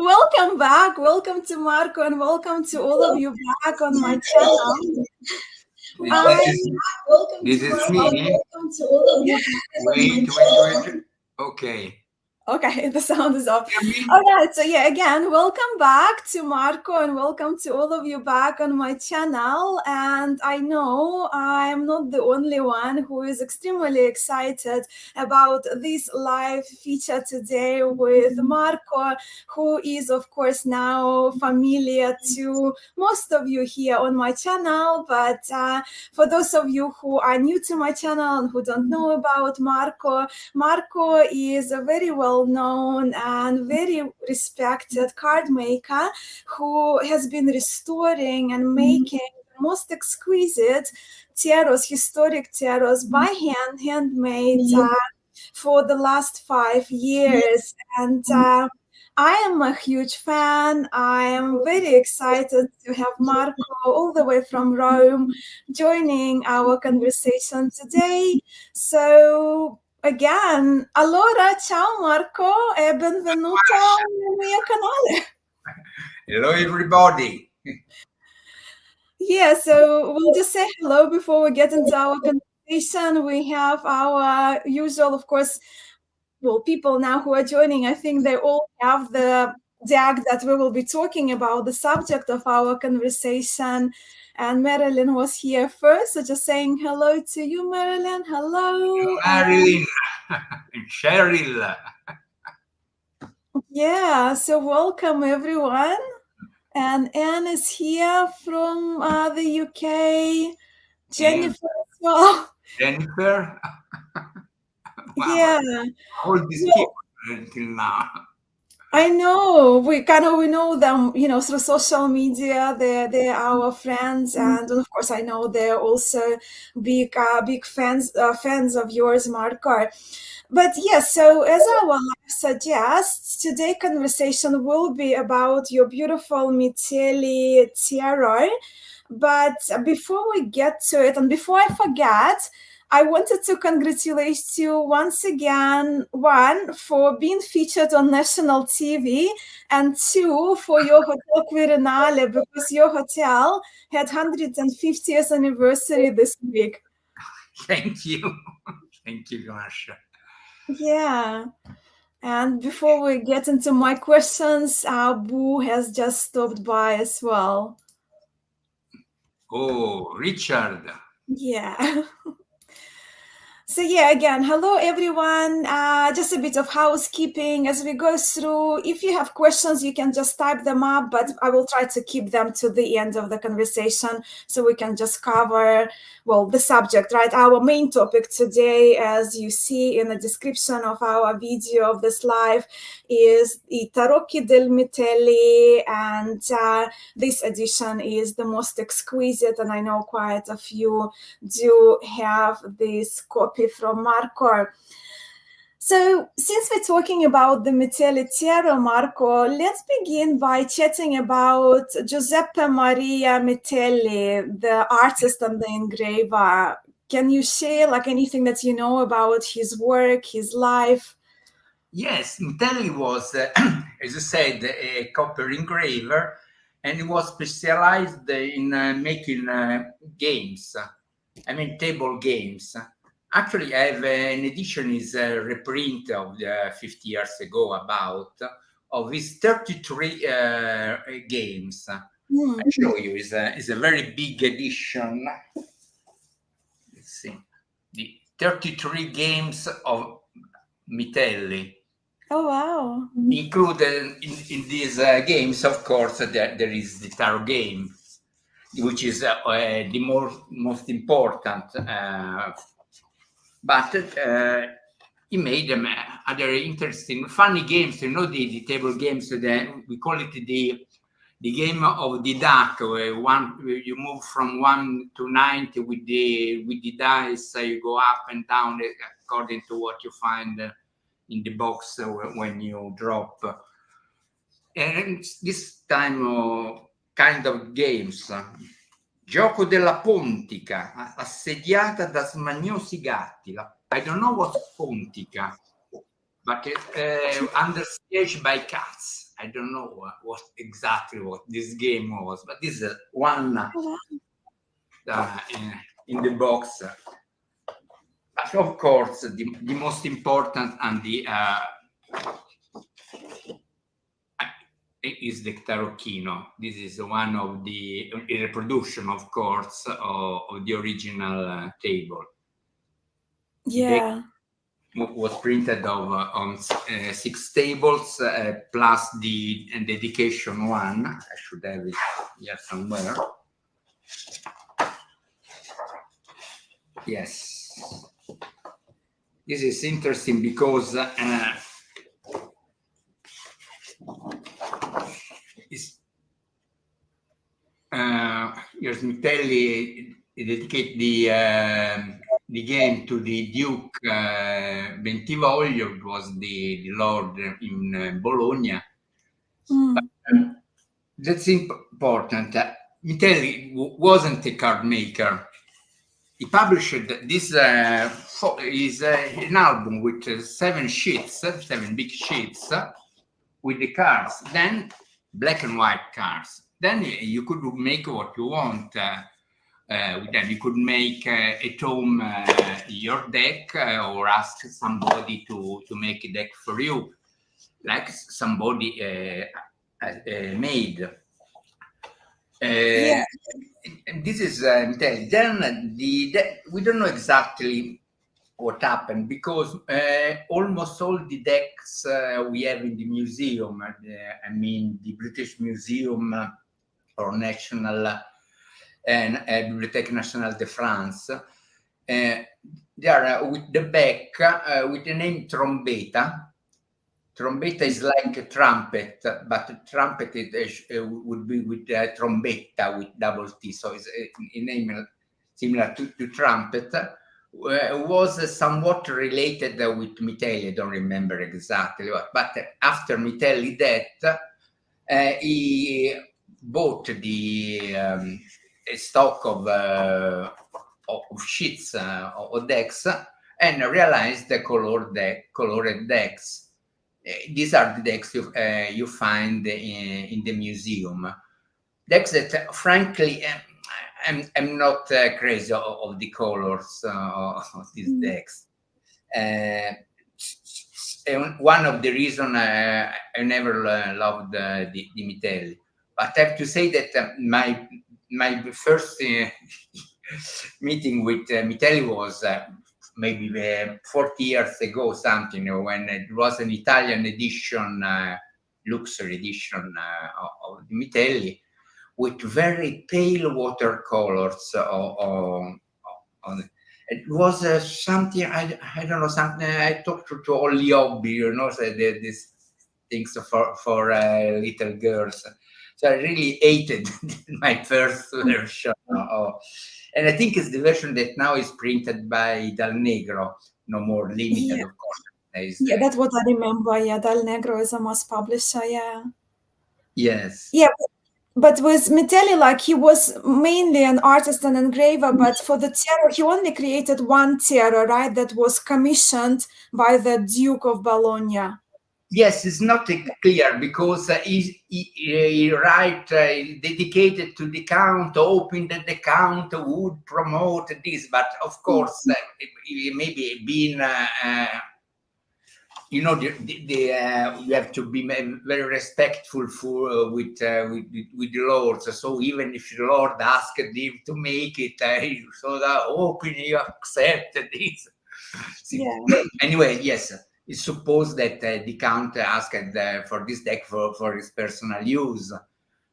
Welcome back. Welcome to Marco and welcome to all of you back on my channel. This is me. Welcome to all of you. Wait. Okay. Okay, the sound is off. All right, so yeah, again, welcome back to Marco and welcome to all of you back on my channel. And I know I'm not the only one who is extremely excited about this live feature today with Marco, who is, of course, now familiar to most of you here on my channel. But for those of you who are new to my channel and who don't know about Marco, Marco is a very well-known and very respected card maker who has been restoring and making the most exquisite tarots, historic tarots by hand, handmade for the last 5 years. And I am a huge fan. I am very excited to have Marco all the way from Rome joining our conversation today. So again, allora, ciao Marco e benvenuto nel mio canale. Hello, everybody. Yeah, so we'll just say hello before we get into our conversation. We have our usual, of course, well, people now who are joining, I think they all have the deck that we will be talking about, the subject of our conversation. And Marilyn was here first, so just saying hello to you, Marilyn. Hello. Marilyn and Cheryl. Yeah, so welcome everyone. And Anne is here from the UK. Jennifer as well. Jennifer. Wow. Yeah. All these people until now. I know we know them, you know, through social media. They're our friends, and of course, I know they're also big fans of yours, Marco. But yes, so as our live suggests, today's conversation will be about your beautiful Mitelli Tarot. But before we get to it, and before I forget, I wanted to congratulate you once again, one, for being featured on national TV, and two, for your Hotel Quirinale, because your hotel had 150th anniversary this week. Thank you. Thank you, Masha. Yeah. And before we get into my questions, Boo has just stopped by as well. Oh, Richard. Yeah. So yeah, again, hello everyone. Just a bit of housekeeping as we go through. If you have questions, you can just type them up, but I will try to keep them to the end of the conversation so we can just cover, well, the subject, right? Our main topic today, as you see in the description of our video of this live, is I Tarocchi del Mitelli, and this edition is the most exquisite, and I know quite a few do have this copy from Marco. So since we're talking about the Mitelli Tarot, Marco, let's begin by chatting about Giuseppe Maria Mitelli, the artist and the engraver. Can you share like anything that you know about his work, his life? Yes, Mitelli was, as you said, a copper engraver, and he was specialized in making games. I mean, table games. Actually, I have an edition, is a reprint of 50 years ago about, of his 33 games. I'll show you, it's a very big edition. Let's see. The 33 games of Mitelli. Oh, wow. Included in these games, of course, there is the tarot game, which is the most important. But he made them other interesting, funny games. You know, the table games. We call it the game of the duck. Where you move from 1 to 90 with the dice. You go up and down according to what you find in the box when you drop. And this time kind of games. Gioco della pontica, assediata da smaniosi gatti. I don't know what's pontica, but under siege by cats. I don't know what exactly what this game was, but this is one in the box. But of course, the most important and the is the tarocchino. This is one of the reproduction, of course, of the original table. Yeah. Was printed on 6 tables plus the dedication one. I should have it here somewhere. Yes, this is interesting because Mitelli dedicate the game to the Duke Bentivoglio. It was the Lord in Bologna. But, that's important. Mitelli wasn't a card maker. He published this is an album with 7 sheets, 7 big sheets with the cards. Then black and white cards. Then you could make what you want with them. You could make at home your deck or ask somebody to make a deck for you, like somebody made. Yeah. This is then we don't know exactly what happened because almost all the decks we have in the museum, I mean the British Museum or National and Bibliothèque Nationale de France, they are with the back with the name Trombetta. Trombetta is like a trumpet, but trumpet would be with trombetta with double T, so it's a name similar to trumpet. Was somewhat related with Mitelli. I don't remember exactly what, but after Mitelli death, he bought the stock of sheets or decks and realized the colored decks. These are the decks you find in the museum. Decks that, frankly, I'm not crazy of the colors of these decks. One of the reasons I never loved the Mitelli. But I have to say that my first meeting with Mitelli was maybe 40 years ago, something, when it was an Italian edition, luxury edition of the Mitelli, with very pale watercolors on it. It was something, I don't know, something I talked to only hobby, you know, so these things for little girls. So I really hated my first version. And I think it's the version that now is printed by Dal Negro, no more limited, of course. Yeah, that's what I remember. Yeah, Dal Negro is a mass publisher. Yeah. Yes. Yeah, but with Mitelli, like he was mainly an artist and engraver, but for the tarot, he only created one tarot, right? That was commissioned by the Duke of Bologna. Yes, it's not clear because he write dedicated to the count, hoping that the count would promote this. But of course, maybe being, you know, you have to be very respectful with the lords. So even if the Lord asked him to make it, so that hoping you accept this. Yeah. Anyway, yes. It's supposed that the count asked for this deck for his personal use.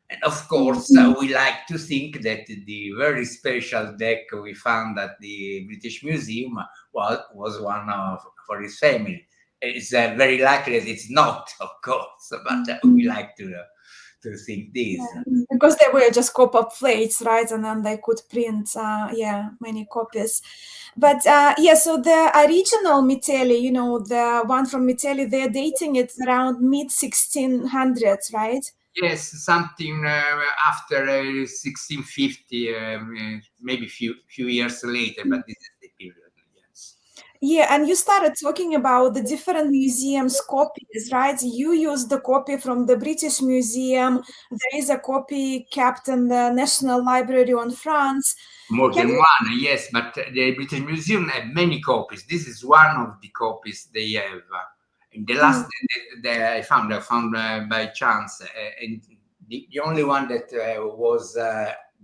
And of course, we like to think that the very special deck we found at the British Museum was one for his family. It's very likely that it's not, of course, but we like to think this. Yeah, because they were just copper plates, right? And then they could print, many copies. But so the original Mitelli, you know, the one from Mitelli, they're dating it around mid-1600s, right? Yes, something after 1650, maybe few years later, but this is the period. Yes. Yeah, and you started talking about the different museums' copies, right? You used the copy from the British Museum. There is a copy kept in the National Library on France. More Can than you? one, yes, but the British Museum have many copies. This is one of the copies they have. And the last that I found by chance, and the only one that was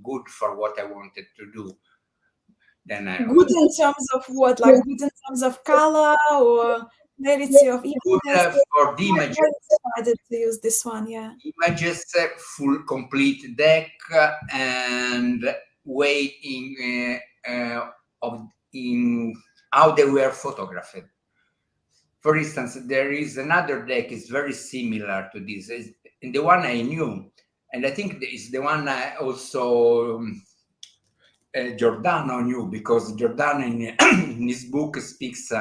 good for what I wanted to do. Then I Good was in terms of what? Like good in terms of color or clarity of good images? for the Why you decided to use this one? Yeah. images, full complete deck, and way of in how they were photographed. For instance, there is another deck is very similar to this. And the one I knew, and I think is the one I also Giordano knew, because Giordano in his book speaks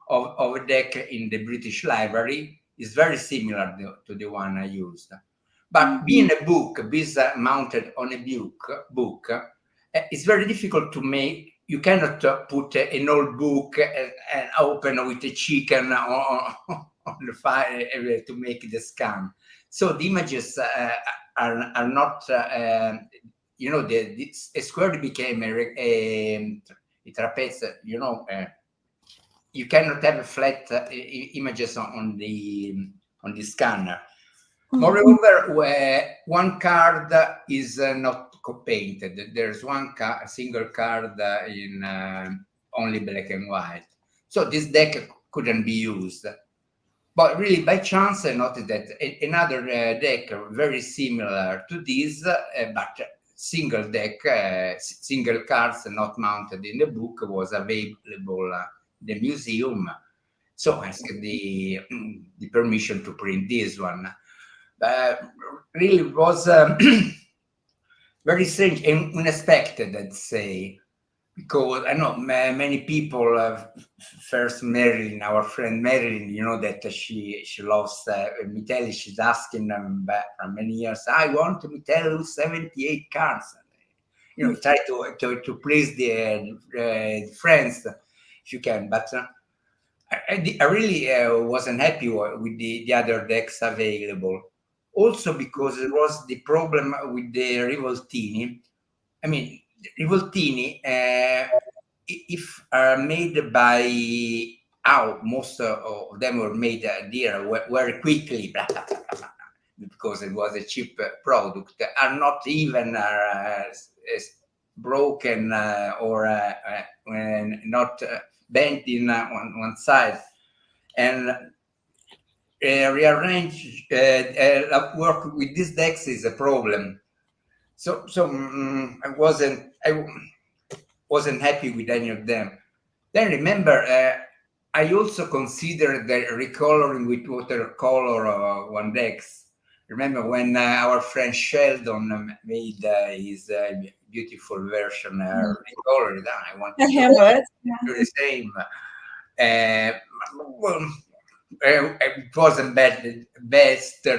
of a deck in the British Library is very similar to the one I used. But being a book, being mounted on a book, it's very difficult to make. You cannot put an old book and open with a chicken on the fire to make the scan. So the images are not a square became a trapeze, you cannot have flat images on the scanner. Moreover, where one card is not painted, there's a single card in only black and white. So this deck couldn't be used. But really, by chance, I noticed that another deck very similar to this, but single deck, single cards not mounted in the book, was available in the museum. So I asked the permission to print this one. Really was very strange and unexpected, I'd say, because I know many people, first Marilyn, our friend Marilyn, that she lost Mitelli. She's asking them back for many years, I want Mitelli 78 cards. Try to please the friends if you can. But I really wasn't happy with the other decks available. Also because it was the problem with the Rivoltini. I mean, rivoltini, if made by how most of them were made there very quickly, because it was a cheap product, are not even broken or not bent in one side, and rearrange work with these decks is a problem. So I wasn't happy with any of them. Then remember, I also considered the recoloring with watercolor one decks. Remember when our friend Sheldon made his beautiful version recolored? I want to do the same. Well, it wasn't better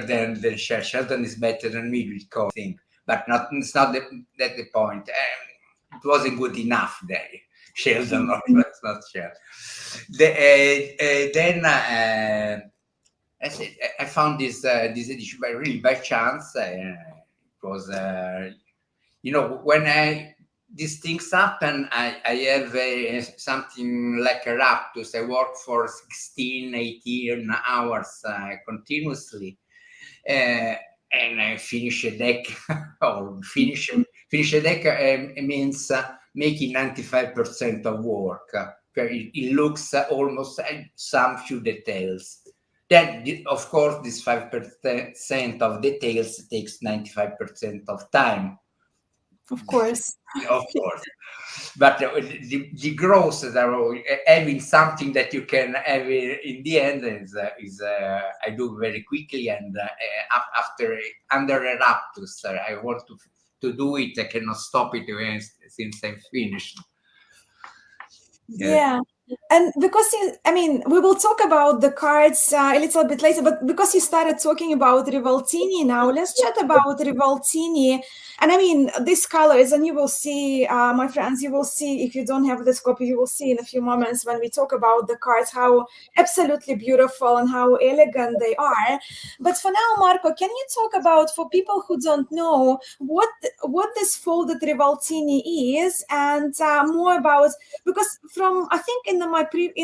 than Sheldon is better than me with coloring, but it's not that the point. It wasn't good enough there. Sheldon, that's not Sheldon. Then I said I found this edition by chance. It was when these things happen, I have something like a raptus. I work for 16, 18 hours continuously, and I finish a deck or finish a deck means making 95% of work. It looks almost some few details. Then, of course, this 5% of details takes 95% of time. Of course. Of course. But the growth that are having something that you can have in the end is I do very quickly, and after under a raptus, I want to do it. I cannot stop it since I'm finished. Yeah. And because I mean, we will talk about the cards a little bit later, but because you started talking about rivoltini now, let's chat about rivoltini. And I mean, these colors, and you will see, my friends, you will see, if you don't have this copy, you will see in a few moments when we talk about the cards, how absolutely beautiful and how elegant they are. But for now, Marco, can you talk about, for people who don't know, what this folded rivoltini is, and more about, because from, I think in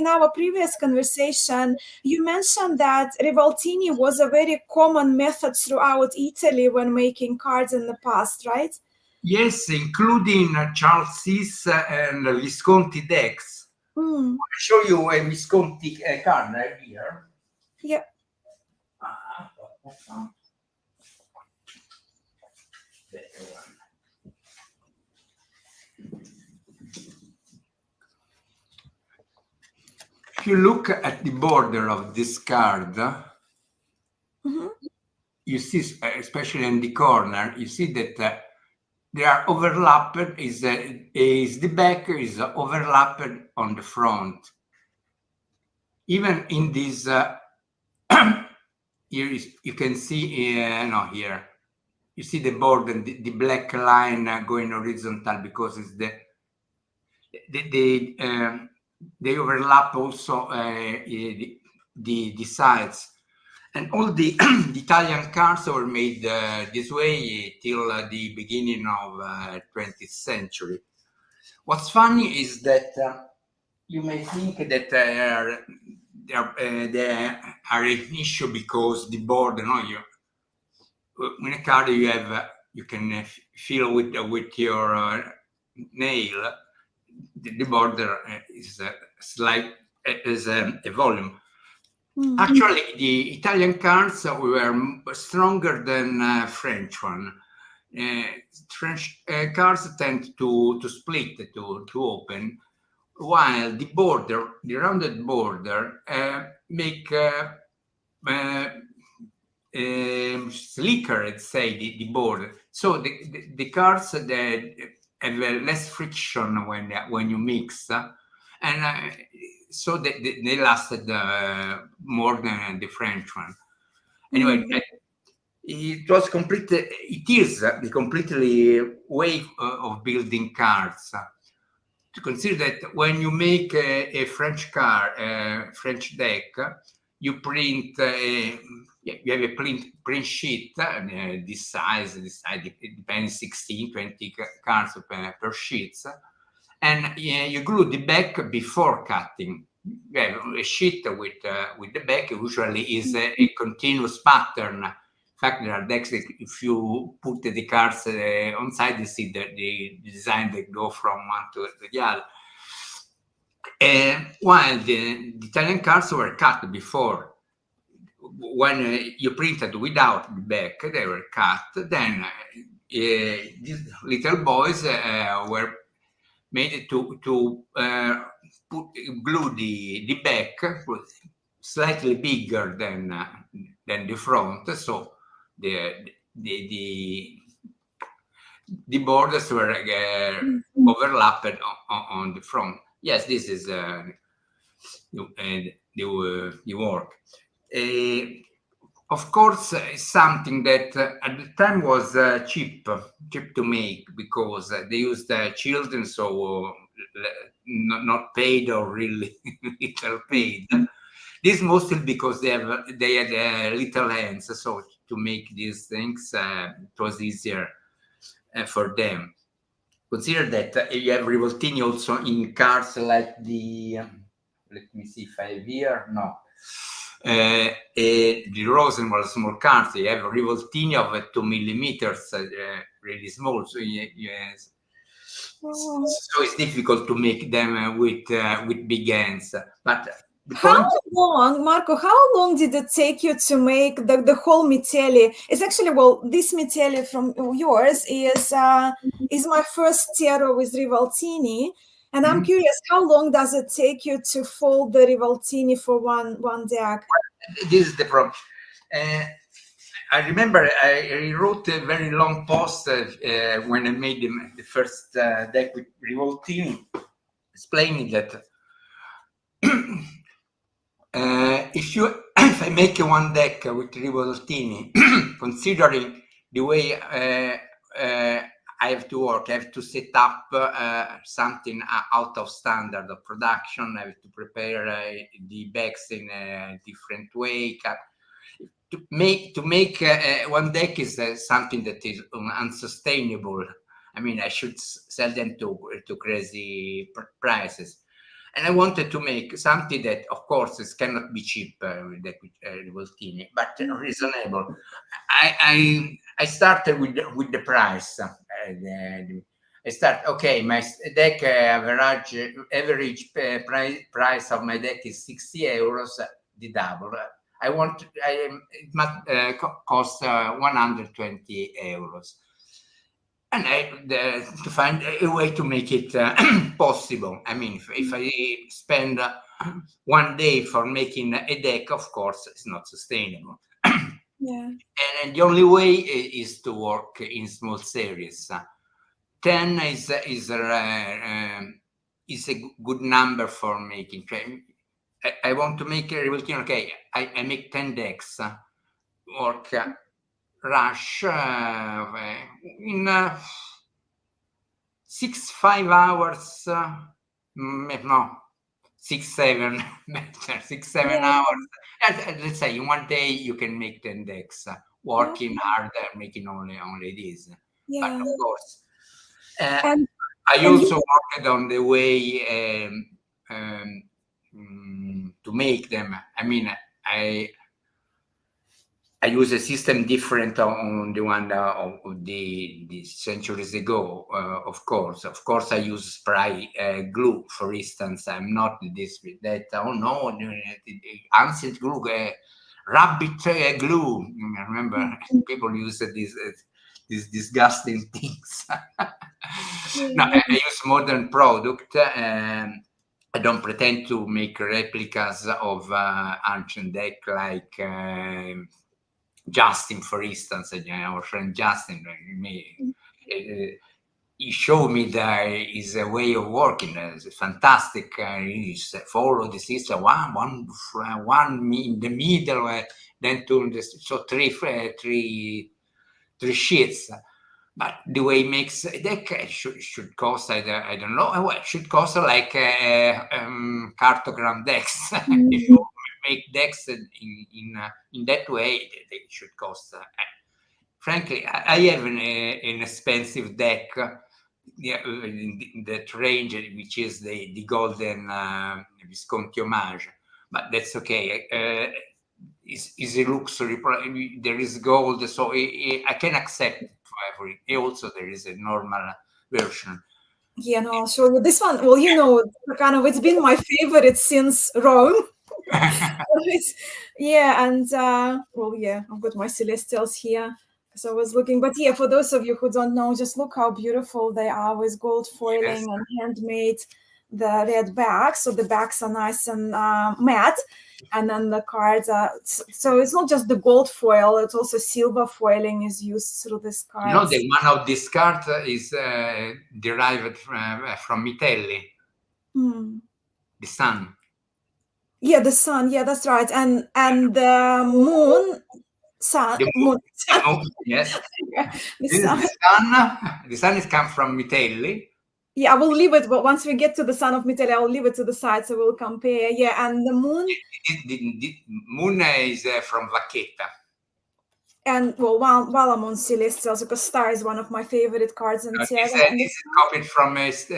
our previous conversation, you mentioned that rivoltini was a very common method throughout Italy when making cards in the past, right? Yes, including Charles Cis and Visconti decks. Mm. I'll show you a Visconti card right here. Yeah. If you look at the border of this card, you see, especially in the corner, you see that they are overlapped. Is the back is overlapped on the front. Even in this, here you can see, no, here you see the border, the black line going horizontal, because it's they overlap also the sides. And all the Italian cards were made this way till the beginning of 20th century. What's funny is that you may think that they are an issue because the border, in a card you can feel with your nail, the border is slight as a volume. Actually, the Italian cards were stronger than French one. French cards tend to split, to open, while the rounded border, make slicker, let's say, the border. So the cards that have less friction when you mix, and so they lasted more than the French one. Anyway, it was it is the completely way of building cards. To consider that when you make a French French deck, you print, you have a print sheet, this size, it depends, 16, 20 cards per sheets, and you glue the back before cutting. You have a sheet with the back, usually is a continuous pattern. In fact, there are decks that if you put the cards on side, you see the design that go from one to the other. While the Italian cards were cut before. When you printed without the back, they were cut. Then these little boys were made to glue the back slightly bigger than the front, so the borders were overlapped on the front. Yes, this is the work. Of course, something that at the time was cheap to make, because they used children, so not paid or really little paid. This mostly because they had little hands, so to make these things it was easier for them. Consider that you have rivoltini also in cards like the. Let me see if I have here. No. The Rosenwald small cards, you have rivoltini of 2 millimeters, really small. So yes. So it's difficult to make them with big hands. But how long, Marco, how long did it take you to make the whole Mitelli? It's actually, well, this Mitelli from yours is my first tarot with rivoltini. And I'm curious, how long does it take you to fold the rivoltini for one deck? This is the problem. I remember I wrote a very long post when I made the first deck with rivoltini, explaining that If I make one deck with rivoltini, considering the way I have to work, I have to set up something out of standard of production. I have to prepare the bags in a different way. To make one deck is something that is unsustainable. I mean, I should sell them to crazy prices. And I wanted to make something that, of course, it cannot be cheap with rivoltini, but reasonable. I started with the price. I start, okay, my deck average price of my deck is 60 euros, the double. It must cost 120 euros. And to find a way to make it possible. I mean, if I spend one day for making a deck, of course, it's not sustainable. Yeah. And the only way is to work in small series. 10 is a good number for making. I want to make a rivoltino. Okay, I make 10 decks. Work rush in 5 hours. No, 6-7 better. 6-7 hours. Let's say in one day you can make 10 decks. Working harder, making only this. Yeah. But of course, And I also worked on the way to make them. I mean, I use a system different on the one of the centuries ago. Of course, I use spray glue, for instance. I'm not this with that. Oh no, ancient glue, rabbit glue. I remember people use these disgusting things. No, I use modern product. I don't pretend to make replicas of ancient deck like Justin, for instance, our friend Justin. He showed me that is a way of working. It's fantastic. He follow the system one in the middle, then three sheets. But the way he makes a deck should cost, I don't know, it should cost like cartogram decks. If you make decks in that way, they should cost. Frankly, I have an expensive deck, that range, which is the golden Visconti homage, but that's okay. Is a luxury. There is gold, so I can accept it for every. Also, there is a normal version. Yeah, no, I'll show you this one. Well, it's been my favorite since Rome. Yeah, and I've got my celestials here because I was looking. But yeah, for those of you who don't know, just look how beautiful they are with gold foiling and handmade. The red bags, so the backs are nice and matte, and then the cards are. So it's not just the gold foil; it's also silver foiling is used through this card. The one of these cards is derived from Mitelli, the sun. Yeah, the sun. Yeah, that's right. And the moon, sun. Yes. The sun is come from Mitelli. Yeah, I will leave it, but once we get to the sun of Mitelli, I will leave it to the side, so we'll compare. Yeah, and the moon. The moon is from Vacchetta. And well, while I'm on Celestials, because Star is one of my favorite cards in tarot. This is copied from is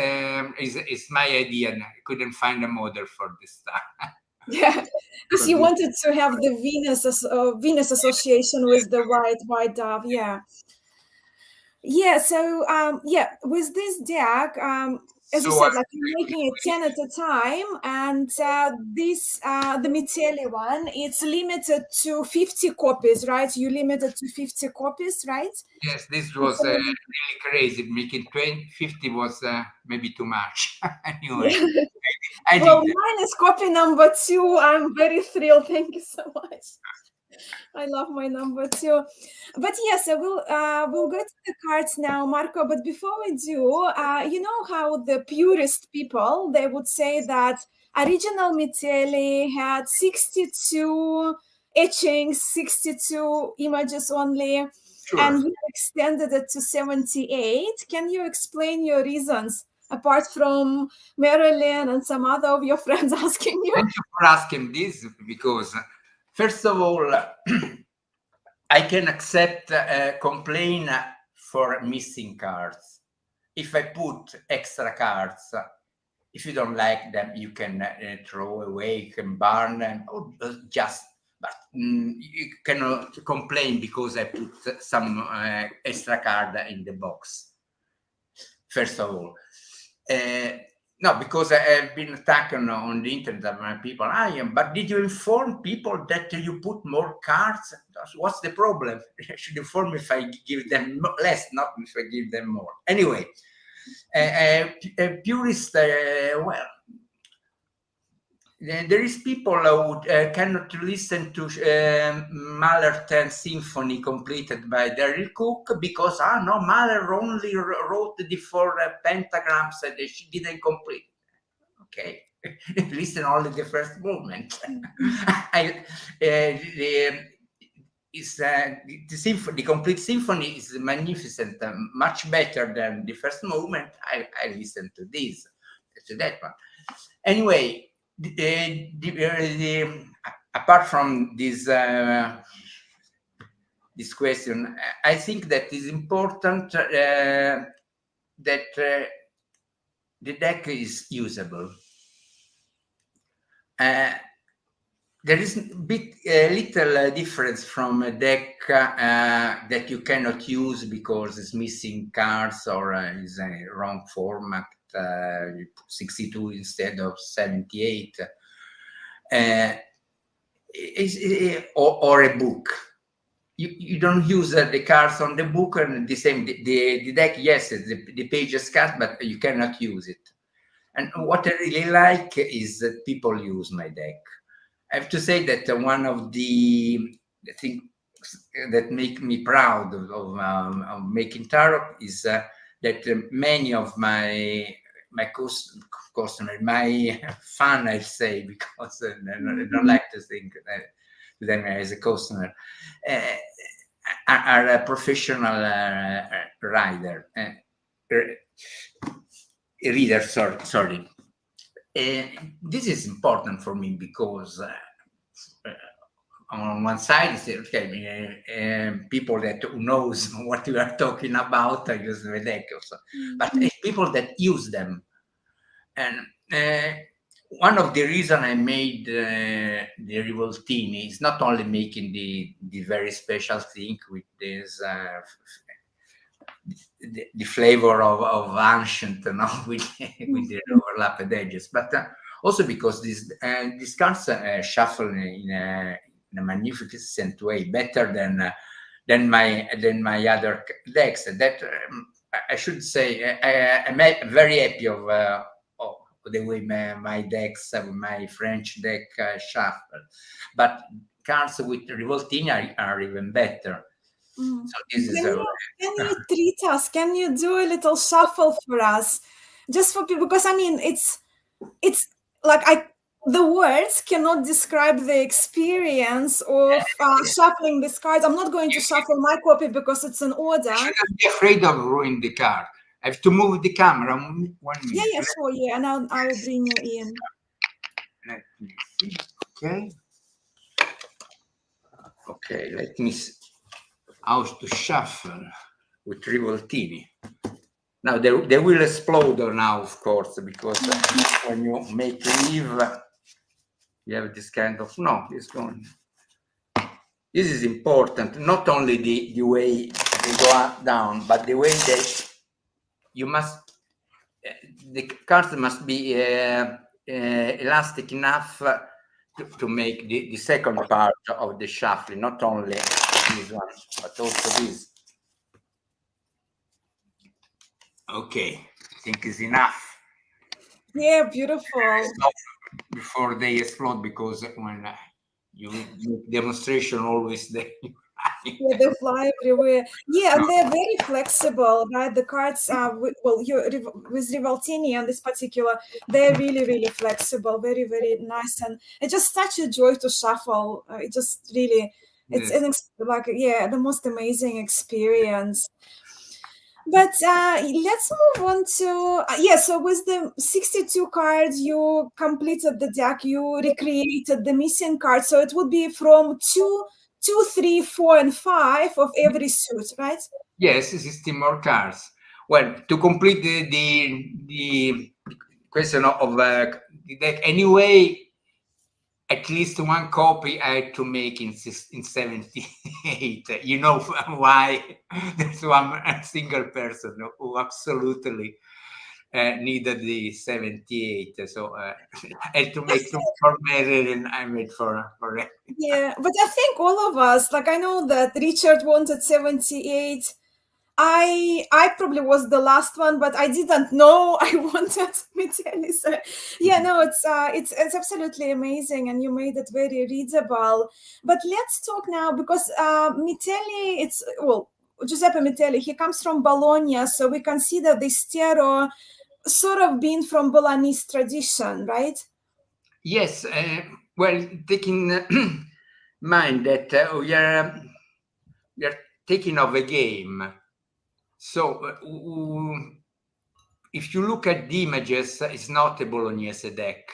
my idea. I couldn't find a model for this Star. Yeah, because you wanted to have the Venus association with the white dove. Yeah. Yeah. So with this deck, as you said, like you're making it 10 at a time, and the Mitelli one, it's limited to 50 copies, right? You limited to 50 copies, right? Yes, this was really crazy. Making 50 was maybe too much. Anyway. Well, mine is copy number 2. I'm very thrilled. Thank you so much. I love my number 2. But yes, we'll go to the cards now, Marco. But before we do, you know how the purist people, they would say that original Mitelli had 62 etchings, 62 images only, Sure. and you extended it to 78. Can you explain your reasons, apart from Marilyn and some other of your friends asking you? Thank you for asking this, because first of all, I can accept a complaint for missing cards. If I put extra cards, if you don't like them, you can throw away, you can burn them, or just, but you cannot complain because I put some extra card in the box. First of all, no, because I have been attacked on the internet by people. But did you inform people that you put more cards? What's the problem? I should inform if I give them less, not if I give them more. Anyway, a purist, well, there is people who cannot listen to Mahler 10 Symphony completed by Daryl Cook because, no, Mahler only wrote the 4 pentagrams and she didn't complete. Okay, listen only the first movement. The complete symphony is magnificent, much better than the first movement. I listened to this, to that one. Anyway, apart from this this question, I think that is important that the deck is usable. There is a little difference from a deck that you cannot use because it's missing cards or is a wrong format, 62 instead of 78, or a book. You don't use the cards on the book, and the same, the deck, yes, the page is cut, but you cannot use it. And what I really like is that people use my deck. I have to say that one of the things that make me proud of making tarot is that many of my customers, my fan, I say, because I don't like to think them as a customer, are a professional reader. Sorry. This is important for me because on one side, people that knows what we are talking about use the deck also, but people that use them. And one of the reasons I made the rivoltini is not only making the very special thing with this the flavor of ancient, with the overlapped edges, but also because these cards shuffle in a magnificent way, better than my other decks. That I should say, I'm very happy of the way my decks, my French deck shuffle. But cards with rivoltini are even better. So this is can you treat us? Can you do a little shuffle for us, just for people? Because I mean, it's like the words cannot describe the experience of shuffling these cards. I'm not going to shuffle my copy because it's an order. You shouldn't be afraid of ruining the card. I have to move the camera 1 minute. Yeah, sure, yeah, and I will bring you in. Let me see. Okay, let me see how to shuffle with rivoltini. Now they will explode now, of course, because when you make leave, you have this kind of this going. This is important, not only the way they go up, down, but the way that you must. The cards must be elastic enough to make the second part of the shuffling, not only this one, but also this. Okay, I think it's enough. Yeah, beautiful. Before they explode, because when you do demonstration, always they Yeah, they fly everywhere. Yeah, and they're very flexible, right? The cards are with Rivoltini and this particular, they're really, really flexible, very, very nice, and it's just such a joy to shuffle. It just really, it's like, yeah, the most amazing experience. But let's move on to yeah. So with the 62 cards, you completed the deck. You recreated the missing cards. So it would be from 2, 3, 4, and 5 of every suit, right? Yes, 16 more cards. Well, to complete the question of the deck, anyway, at least one copy I had to make in 78. You know why? There's one single person who absolutely needed the 78. So I had to make two for Mary and I made for it. Yeah, but I think all of us, like I know that Richard wanted 78. I probably was the last one, but I didn't know I wanted Mitelli. So yeah, no, it's absolutely amazing, and you made it very readable. But let's talk now because Mitelli, Giuseppe Mitelli, he comes from Bologna, so we consider this tarot sort of being from Bolognese tradition, right? Yes, well, taking mind that we are taking of a game. So if you look at the images, it's not a Bolognese deck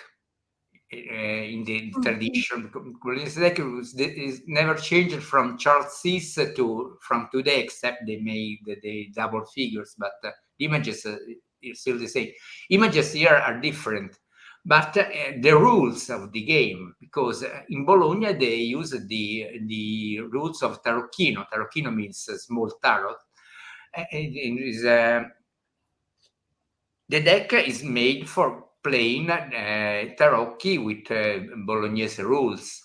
in the tradition. Bolognese deck is never changed from Charles VI from today, except they made the double figures, but the images is still the same. Images here are different, but the rules of the game, because in Bologna they use the rules of tarocchino. Tarocchino means small tarot. The deck is made for playing tarocchi with Bolognese rules.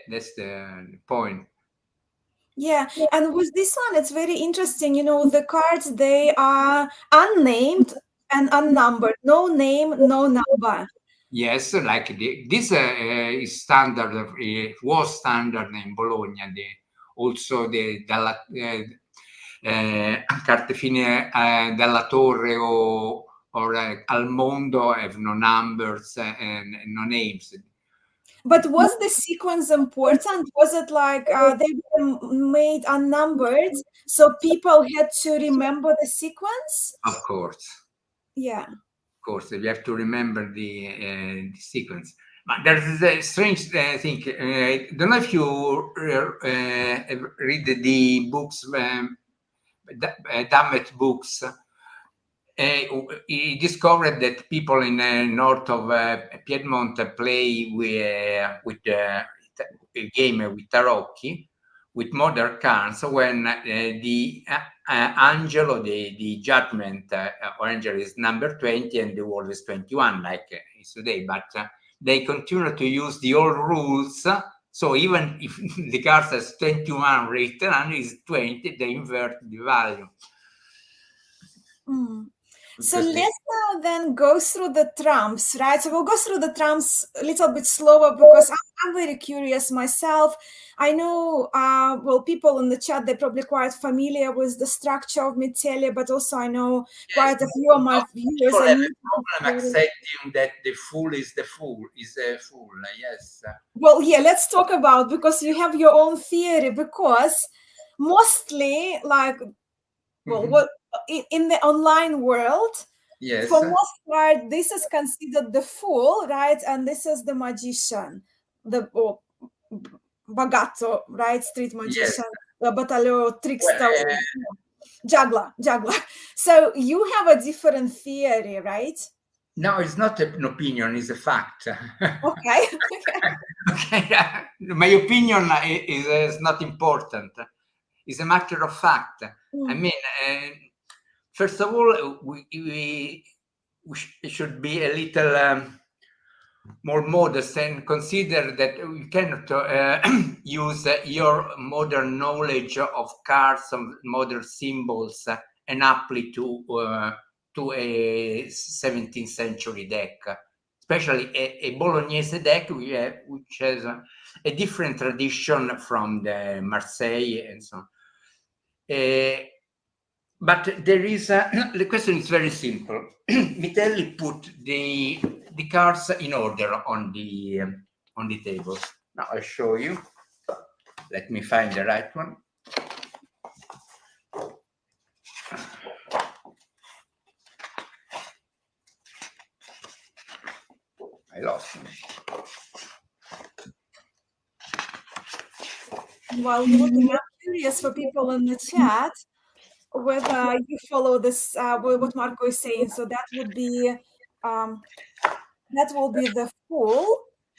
That's the point. Yeah, and with this one, it's very interesting. You know, the cards, they are unnamed and unnumbered. No name, no number. Yes, like this is standard. Was standard in Bologna. Also the carte fine dalla torre or al mondo have no numbers and no names. But was the sequence important? Was it like they were made unnumbered, so people had to remember the sequence? Of course. Yeah. Of course, you have to remember the sequence. But there's a strange thing. I don't know if you read the books, Dammet books. He discovered that people in north of Piedmont play with a game with tarocchi, with modern cards, when the angel or the judgment or angel is number 20 and the world is 21, like is today. But they continue to use the old rules. So even if the card has 21 written and is 20, they invert the value. So let's now then go through the trumps, right? So we'll go through the trumps a little bit slower because I'm very curious myself. I know, well, people in the chat, they're probably quite familiar with the structure of Mitelli, but also I know quite a few of my viewers. I'm accepting that the fool is the fool, yes. Well, yeah, let's talk about, because you have your own theory, because mostly, like, well, what in the online world, yes, for most part, this is considered the fool, right? And this is the magician, the bagatto, right? Street magician, the batalio, trickster, juggler. So you have a different theory, right? No, it's not an opinion, it's a fact. Okay. Okay. My opinion is not important. It's a matter of fact. I mean, first of all, we should be a little more modest and consider that we cannot use your modern knowledge of cards, of modern symbols, and apply to a 17th century deck, especially a Bolognese deck, which has a different tradition from the Marseille and so on. But there is the question is very simple. Mitelli put the cards in order on the table. Now I'll show you. Let me find the right one. I lost him. While looking, I'm curious for people in the chat whether you follow this, what Marco is saying. So that would be the Fool,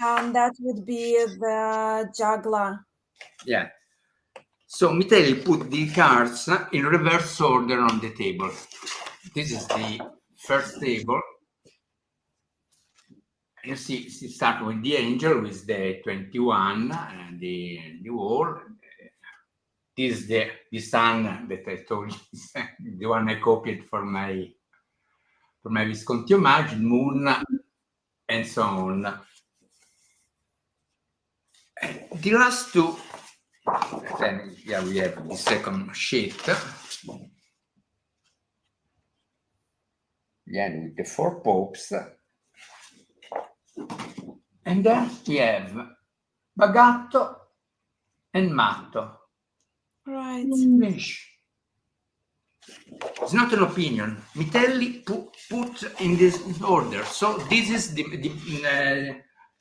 and that would be the Juggler. Yeah. So Mitelli put the cards in reverse order on the table. This is the first table. You see, start with the angel with the 21 and the wall. This is the sun that I told you, the one I copied for my Visconti homage, moon, and so on. The last two, then yeah, we have the second sheet. Again with the 4 popes. And then we have Bagatto and Matto. Right. Finish. It's not an opinion. Mitelli put in this order. So this is the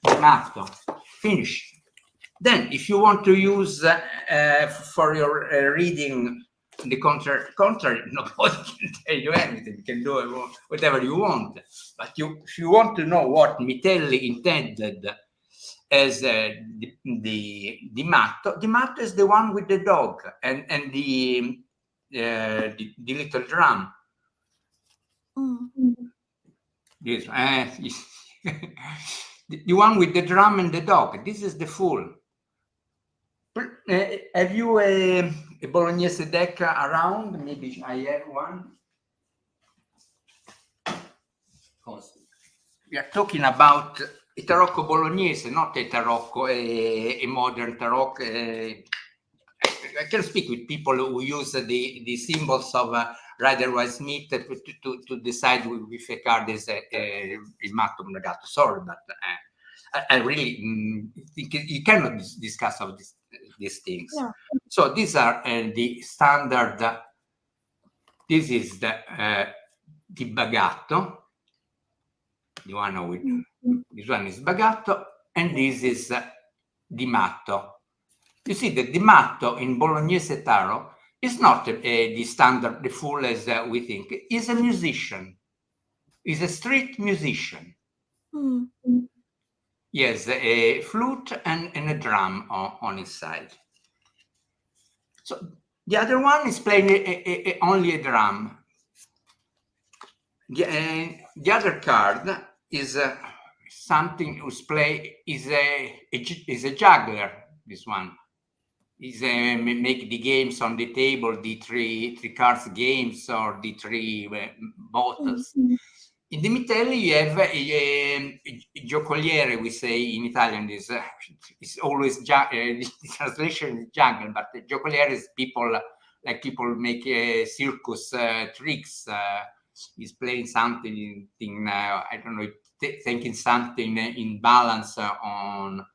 Matto. Finish. Then, if you want to use for your reading the contrary, nobody can tell you anything. You can do whatever you want. But if you want to know what Mitelli intended as the matto is the one with the dog and the little drum. This the one with the drum and the dog. This is the Fool. Have you a Bolognese deck around? Maybe I have one. We are talking about a tarocco Bolognese, not a tarocco, a modern tarocco. I can speak with people who use the symbols of Rider-Waite-Smith to decide if a card is a matto Bagatto. Sorry, but I really think you cannot discuss of these things. Yeah. So these are the standard. This is the Bagatto. The one with this one is Bagatto, and this is Di Matto. You see that Di Matto in Bolognese tarot is not the standard, the Fool as we think. He's a musician. He's a street musician. He has a flute and a drum on his side. So the other one is playing only a drum. The other card is something who's play is a juggler. This one is make the games on the table, the three cards games or the 3 bottles. In the Mitelli, you have a giocoliere, we say in Italian. Is always the translation is jungle, but the giocoliere is people make circus tricks. He's playing something, I don't know, thinking something in balance on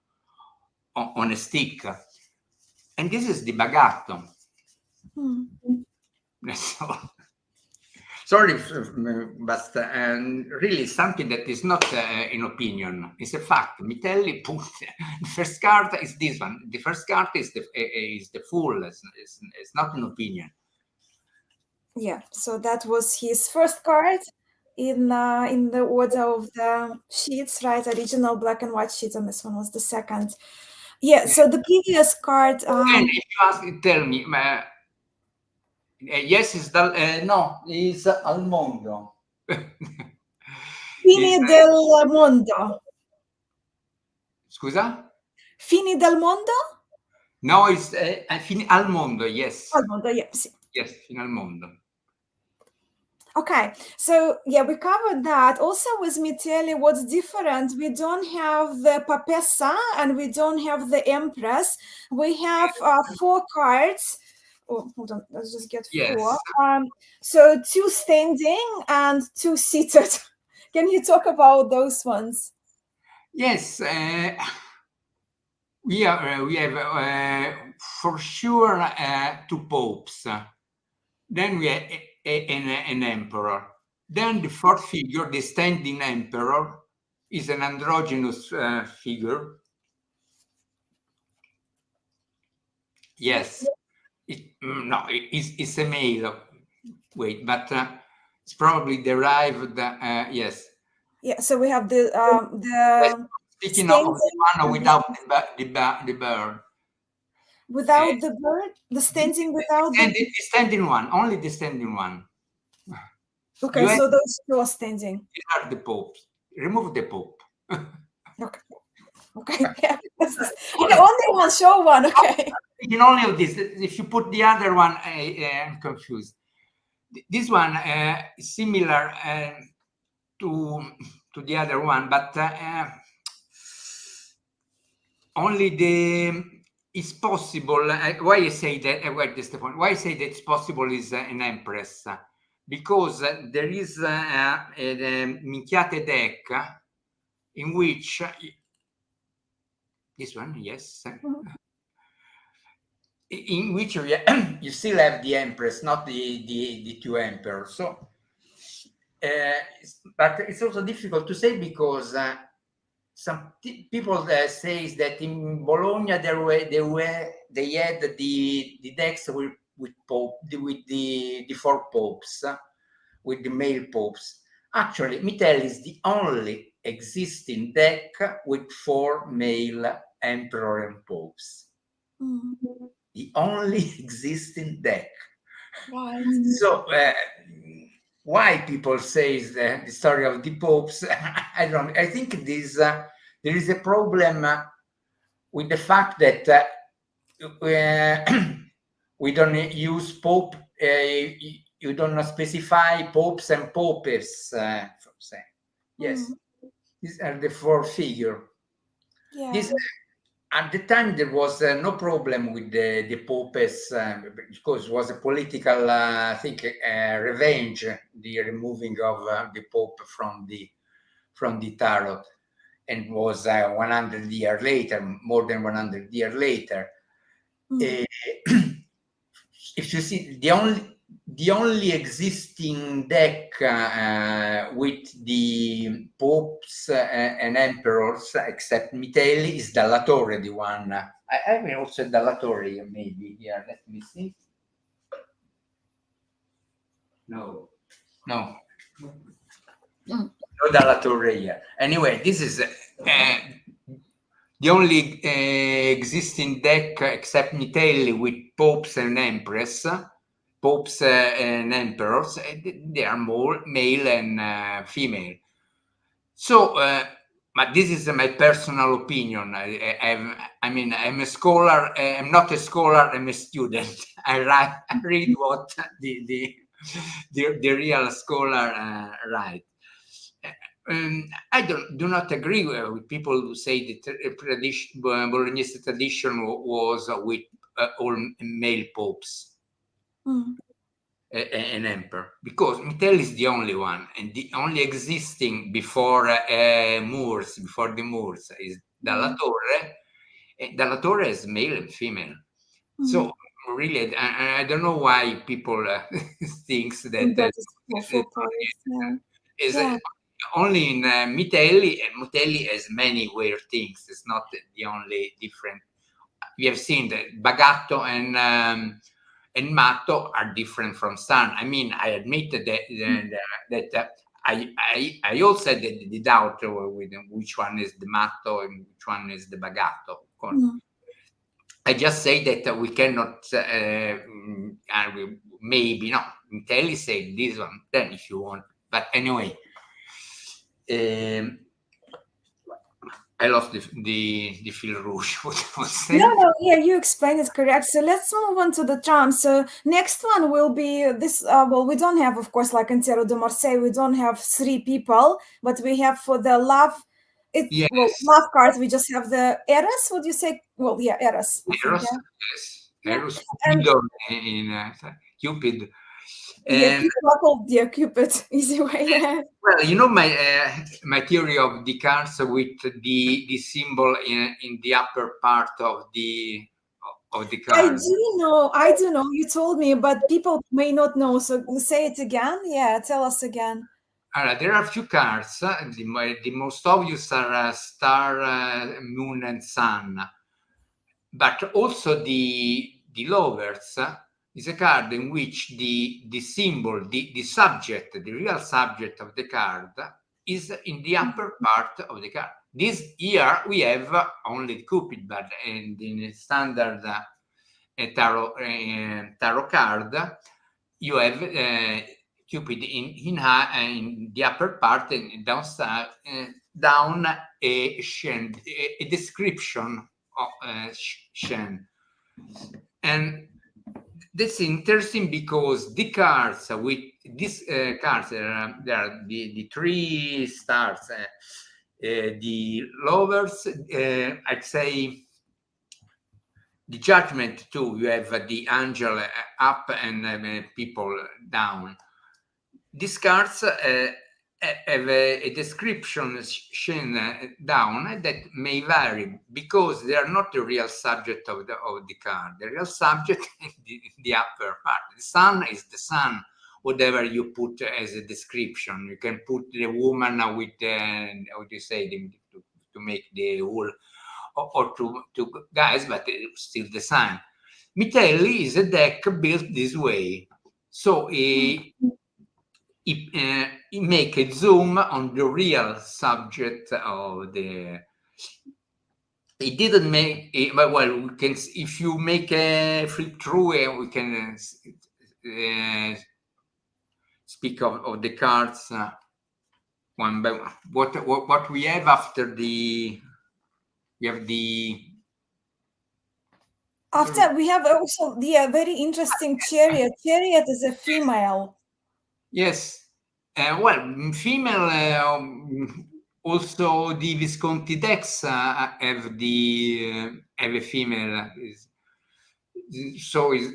a stick. And this is the Bagatto. So, sorry, but really something that is not an opinion. It's a fact. Mitelli put the first card is this one. The first card is the Fool. It's not an opinion. Yeah. So that was his first card in the order of the sheets, right? Original black and white sheets, and this one was the second. Yeah. So the previous card. And if you tell me. Yes, is no, is al mondo. Fini del mondo. Scusa? Fini del mondo? No, it's fini al mondo, yes. Al mondo, yeah, sì. Yes, fino al mondo. Okay, so yeah, we covered that. Also with Mitelli, what's different, we don't have the papessa and we don't have the empress. We have 4 cards. Oh, hold on, let's just get 4. Yes. So 2 standing and 2 seated. Can you talk about those ones? Yes. We have for sure 2 popes. Then we have an emperor. Then the 4th figure, the standing emperor, is an androgynous figure. Yes. No, it's a male. Wait, but it's probably derived. Yes. Yeah. So we have the Speaking of the one without the bird. Without the bird, the standing without the standing one, only the standing one. Okay, so those 2 are standing. These are the popes. Remove the pope. Okay. Okay. Yeah. Okay, only one, show one. Okay. In only of this. If you put the other one, I'm confused. This one is similar to the other one, but only it's possible. Why I say that? Wait, that's the point. Why I say that it's possible is an empress, because there is a minchiate deck in which this one, yes, in which you still have the empress, not the 2 emperors. So, but it's also difficult to say because some people say that in Bologna they had the decks with the 4 popes, with the male popes. Actually, Mitelli is the only existing deck with 4 male emperor and popes. The only existing deck. Right. So why people say the story of the popes? I don't. I think this there is a problem with the fact that we don't use pope. You don't specify popes and popes. Yes, these are the 4 figure. Yeah. This, at the time, there was no problem with the popes because it was a political, I think, revenge, the removing of the pope from the tarot, and was 100 years later, more than 100 years later. If you see, the only existing deck with the popes and emperors, except Mitelli, is Dalla Torre, the one. I have also Dalla Torre maybe here. Let me see. No. No Dalla Torre here. Anyway, this is the only existing deck except Mitelli with popes and empress. Popes and emperors, they are more male and female. So, but this is my personal opinion. I mean, I'm a scholar. I'm not a scholar. I'm a student. I read what the real scholar write. I do not agree with people who say that Bolognese tradition was with all male popes. An emperor, because Mitelli is the only one, and the only existing before Moors, before the Moors, is Dalla Torre. And Dalla Torre is male and female. So really, I don't know why people thinks that is only in Mitelli, and Mitelli has many weird things. It's not the only different. We have seen that Bagatto and Matto are different from San. I mean, I admit that I also had the doubt with which one is the Matto and which one is the Bagatto. I just say that we cannot, maybe, no, Mitelli said this one, then if you want. But anyway, I lost the fil rouge. What was No, saying? no, yeah, you explained it correct. So let's move on to the charms. So next one will be this. Well, we don't have, of course, like in Tarot de Marseille, we don't have three people, but we have for the love. Yes. Well, love cards. We just have the Eros. Would you say? Well, yeah, Eros. I think, Eros, yeah. yes. Yeah. Eros, And in Cupid. yeah, And yeah, Cupid, easy way. Yeah. well, my theory of the cards with the symbol in the upper part of the I card. do know. You told me, but people may not know. So say it again. Yeah, tell us again. There are a few cards. The most obvious are star, moon, and sun. But also the lovers is a card in which the symbol, the subject, the real subject of the card is in the upper part of the card. This year we have only Cupid, but in the standard tarot card, you have Cupid in the upper part, and down a description of Shen. And that's interesting because the cards with these cards, there are the three stars, the lovers, I'd say the judgment too. You have the angel up and people down. These cards have a description down that may vary because they are not the real subject of the card. The real subject is the upper part. The sun is the sun. Whatever you put as a description, you can put the woman with how do you say to make the wool, or to guys, but it's still the sun. Mitelli is a deck built this way, so he make a zoom on the real subject of the. It didn't make it, but well, we can, if you make a flip through, we can speak of the cards one by one. What we have after we have the. After we have also the very interesting Chariot. Chariot is a female. Yes. Well, female, also the Visconti decks have a female. So is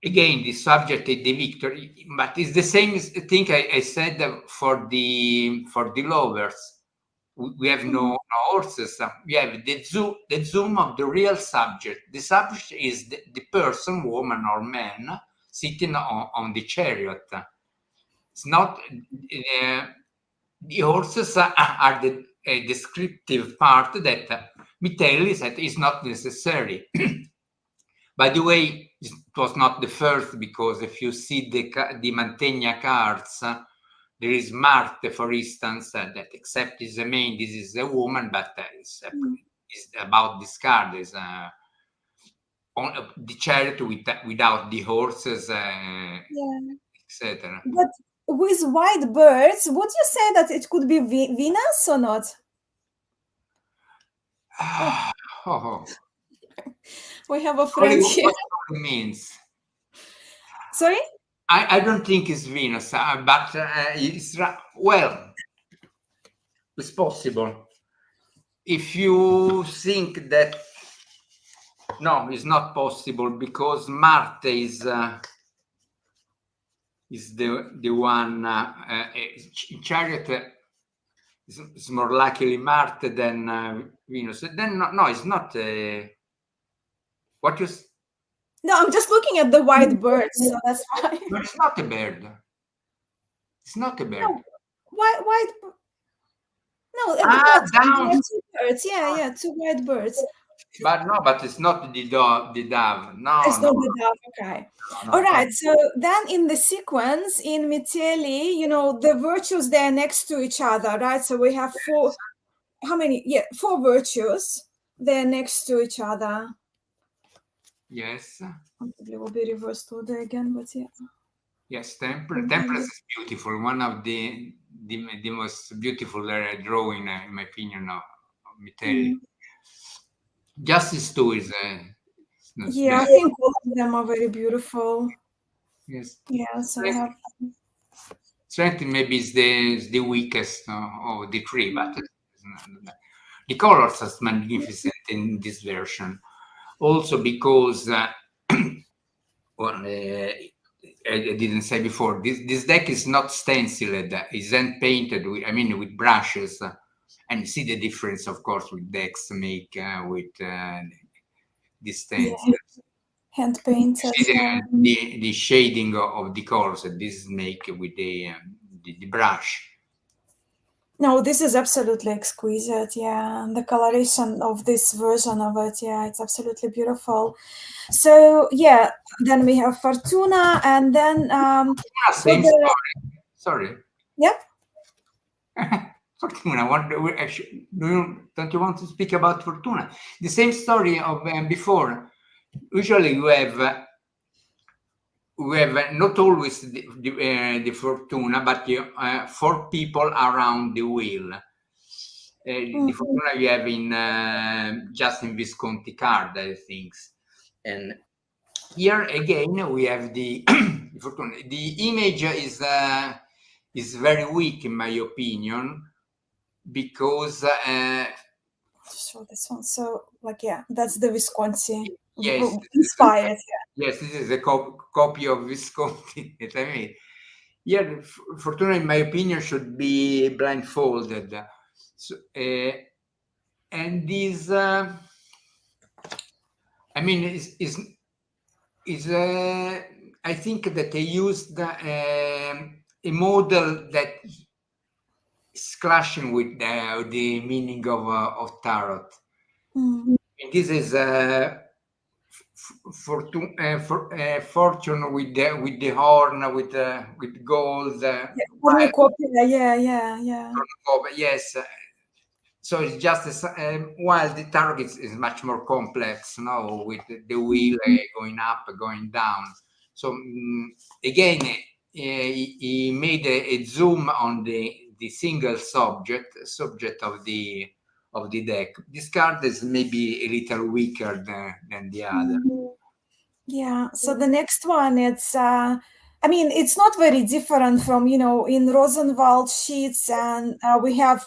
again the subject is the victory, but it's the same thing I said for the lovers. We have no horses. We have the zoom of the real subject. The subject is the person, woman or man, sitting on the chariot. It's not the horses are the descriptive part that Mitelli said is not necessary. By the way, it was not the first, because if you see the Mantegna cards, there is Marte, for instance, that except is the main, this is a woman, but it's about this card is on the chariot without the horses, etc. But with white birds, would you say that it could be Venus or not? We have a friend here. What it means? Sorry? I don't think it's Venus, but it's well, it's possible. If you think that, no, it's not possible, because Marte is the one. Chariot is more likely Marte than Venus. Then no, it's not. What you? No, I'm just looking at the white birds, so that's why. No, it's not a bird. It's not a bird. No, white. No, down. Two birds. Yeah, two white birds. But no, but it's not the dove. No, it's not the dove. Okay. No, all right. So then, in the sequence in Mitelli, the virtues, they're next to each other, right? So we have four. How many? Yeah, four virtues. They're next to each other. Yes. Probably will be reversed order again, but yeah. Yes, Temperance is beautiful. One of the most beautiful drawing, in my opinion, of Mitelli. Justice too is yeah, I think all of them are very beautiful. yes. Yes, I have. Strength maybe is the weakest of the three, but the colors are magnificent in this version. Also because well, I didn't say before, this deck is not stenciled, it's hand painted with, I mean, with brushes, and you see the difference, of course, with decks make with the stencils. Yeah. Hand painted. The shading of the colors that this make with the brush. No, this is absolutely exquisite. Yeah, and the coloration of this version of it, yeah, it's absolutely beautiful. So yeah, then we have Fortuna, and then Same story. Sorry. Yep. Fortuna. What don't you want to speak about Fortuna? The same story of before. Usually we have not always the Fortuna, but 4 people around the wheel. The Fortuna you have in Justin Visconti card, I think. And here again we have the Fortuna. The image is very weak in my opinion, because show this one. So like, yeah, that's the Visconti. yes, Inspired. Yeah. yes, this is a copy of Visconti that I made. Yeah, Fortuna, in my opinion, should be blindfolded. So, and this, I mean, is I think that they used a model that is clashing with the meaning of tarot. And this is fortune with the horn, with gold. Yeah. Yes. So it's just while the tarot is much more complex, no, with the wheel going up, going down. So again, he made a zoom on the single subject of the deck. This card is maybe a little weaker than the other. Yeah. So the next one, it's I mean, it's not very different from, in Rosenwald sheets, and we have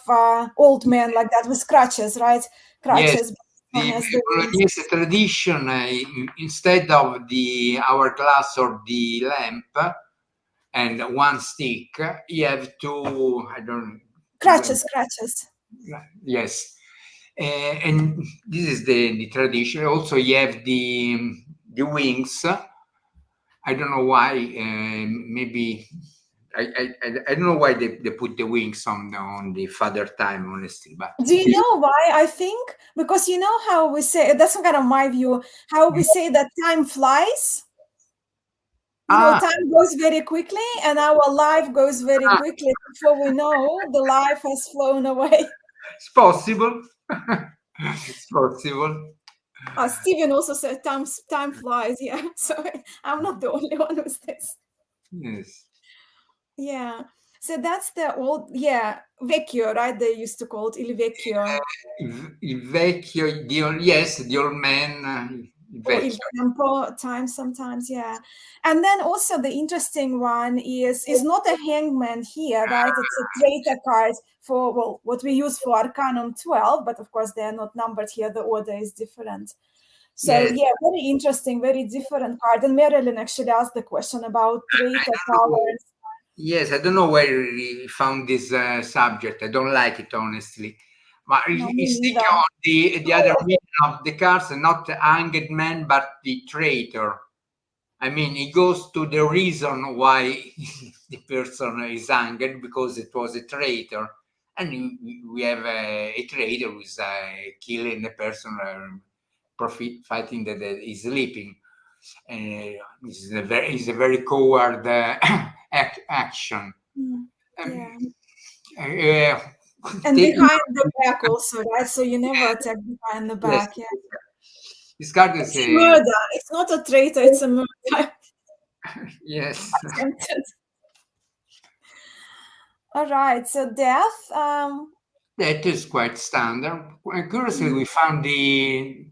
old men like that with crutches, right? Crutches. Yes, the Bolognese tradition, instead of the hourglass or the lamp and one stick, you have two, crutches. Yes. And this is the tradition. Also, you have the wings. I don't know why. Maybe I don't know why they put the wings on the Father Time, honestly. But do you know why? I think because you know how we say, that's kind of my view, how we say that time flies. Time goes very quickly, and our life goes very quickly. Before we know, the life has flown away. It's possible. It's possible. Steven also said time flies. Yeah, so I'm not the only one with this. Yes. Yeah. So that's the old, vecchio, right? They used to call it il vecchio. Il vecchio, yes, the old man. Or il tempo, time sometimes, yeah. And then also the interesting one is not a hangman here, right? It's a traitor card for, well, what we use for Arcanum 12, but of course they're not numbered here. The order is different. So yeah, very interesting, very different card. And Marilyn actually asked the question about traitor powers. Yes, I don't know where he found this subject. I don't like it, honestly. But he's thinking on the other meaning of the cards, not the hanged man, but the traitor. I mean, he goes to the reason why the person is hanged, because it was a traitor. And we have a traitor who is killing the person, fighting that is sleeping. It's a very coward action. And behind the back also, right? So you never attack behind the back. Yes. This card is a murder. It's not a traitor, it's a murder. Yes. All right. So death. That is quite standard. Curiously, we found the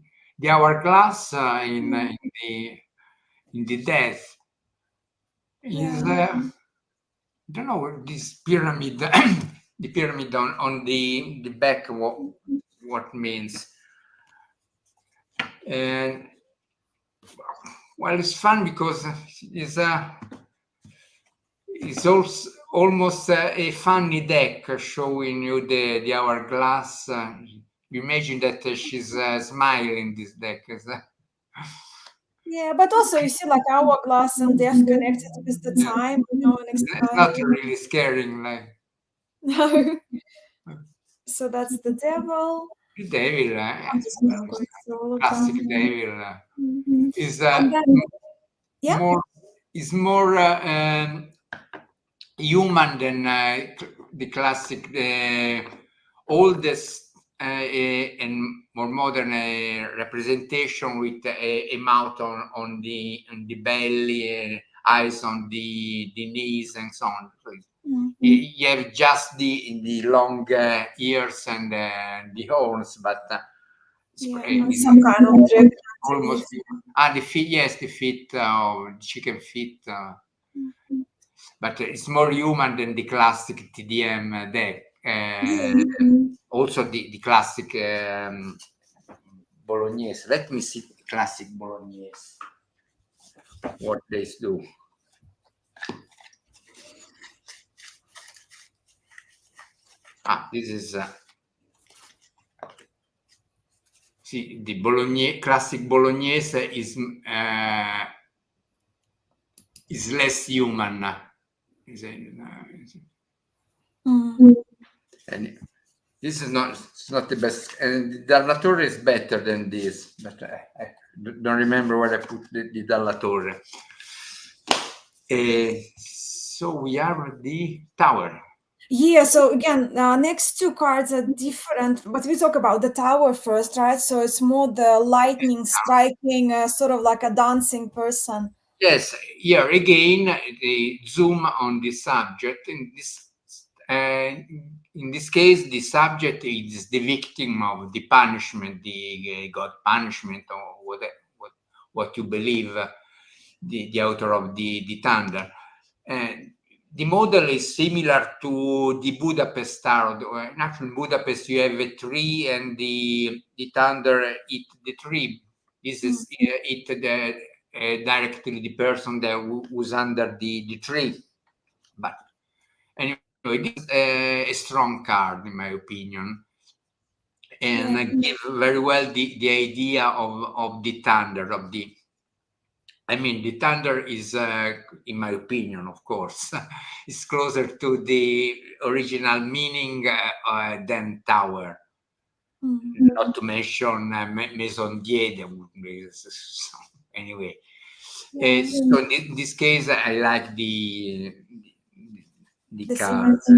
hourglass in the death. Is I don't know this pyramid, the pyramid on the back. What means? And well, it's fun because it's also almost a funny deck showing you the hourglass. You imagine that she's smiling. This deck is. Yeah, but also you see like hourglass and death connected with the time, It's not really scaring, like. No. So that's the devil. The devil, I'm just gonna go through all of classic them. devil, is And then, yeah. more human than the classic, oldest and more modern representation with a mouth on the belly, eyes on the knees, and so on. So you have just the long ears and the horns, but some kind of dragon. almost the feet. Yes, the feet, chicken feet. But it's more human than the classic TDM deck. Also, the classic Bolognese. Let me see the classic Bolognese. What they do. This is see, the Bolognese, classic Bolognese is less human. And this is not the best. And the Dallatore is better than this, but I don't remember where I put the Dallatore. So we have the tower. Yeah, so again, next two cards are different, but we talk about the tower first, right? So it's more the lightning striking, sort of like a dancing person. Yes, here again, the zoom on the subject. In this case, the subject is the victim of the punishment, the God punishment, or what you believe, the author of the thunder. The model is similar to the Budapest tarot. In actual Budapest, you have a tree, and the thunder eat the tree. This is directly the person that who's under the tree. But anyway, this is a strong card, in my opinion, and give very well the idea of the thunder, of the. I mean, the thunder is, in my opinion, of course, is closer to the original meaning than tower. Not to mention maison diede. Anyway, so in this case, I like the cards.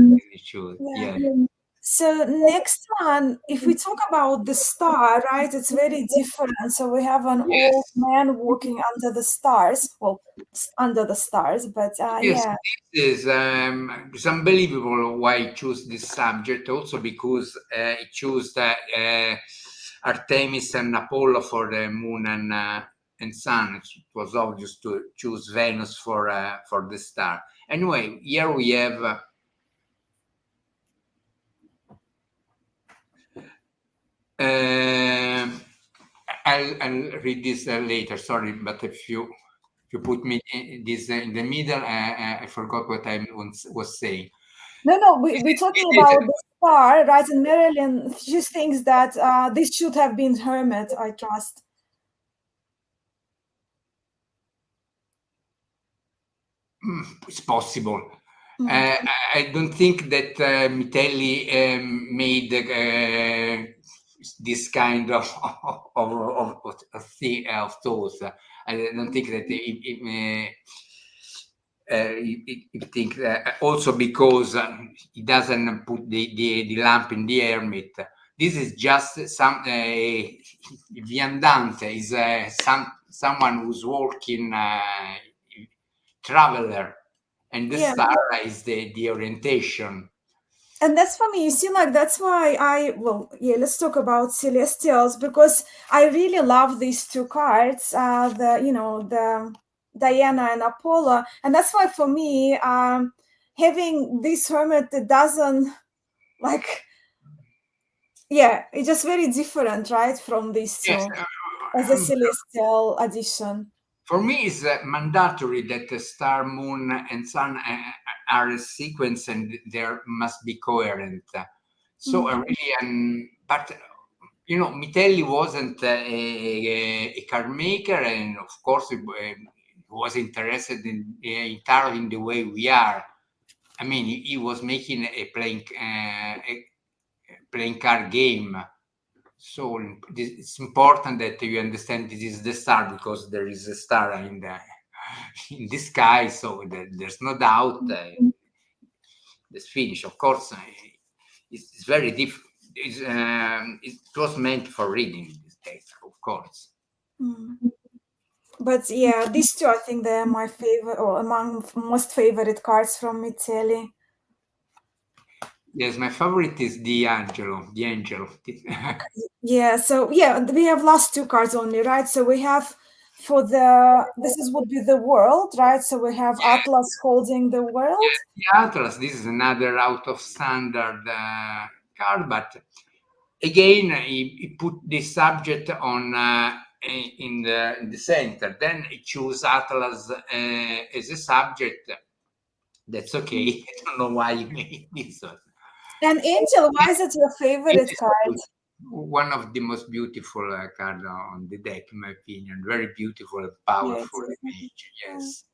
So next one, if we talk about the star, right, it's very different. So we have an old man walking under the stars. Well, under the stars, but this is it's unbelievable why I choose this subject. Also because I chose Artemis and Apollo for the moon and sun. It was obvious to choose Venus for the star. Anyway, here we have. I'll read this later. Sorry, but if you put me this in the middle, I forgot what I was saying. No, we're talking about the star, right? And Marilyn, she thinks that this should have been Hermit, I trust. It's possible. I don't think that Mitelli made this kind of thoughts. I don't think that he think also because he doesn't put the lamp in the hermit. This is just some viandante is someone who's walking, traveler, and the star is the orientation. And that's for me, you see, like that's why let's talk about celestials, because I really love these two cards, the Diana and Apollo, and that's why for me, having this hermit, it doesn't like, it's just very different, right, from these Yes, two as a celestial addition. for me, it's mandatory that the star, moon, and sun are a sequence, and there must be coherent. So really, but Mitelli wasn't a card maker, and of course, he was interested in tarot in the way we are. I mean, he was making a playing card game. So it's important that you understand this is the star, because there is a star in the sky. So there's no doubt this finish. Of course, it's very different. It was meant for reading this text, of course. But yeah, these two, I think they're my favorite, or among most favorite cards from Mitelli. Yes, my favorite is the angel. Yeah, so we have last two cards only, right? So we have would be the world, right? So we have Atlas holding the world. The Atlas, this is another out of standard card, but again, he put the subject on in the center. Then he chose Atlas as a subject. That's okay. I don't know why he made this one. And Angel, why is it your favorite card? One of the most beautiful cards on the deck, in my opinion. Very beautiful and powerful image. Yes.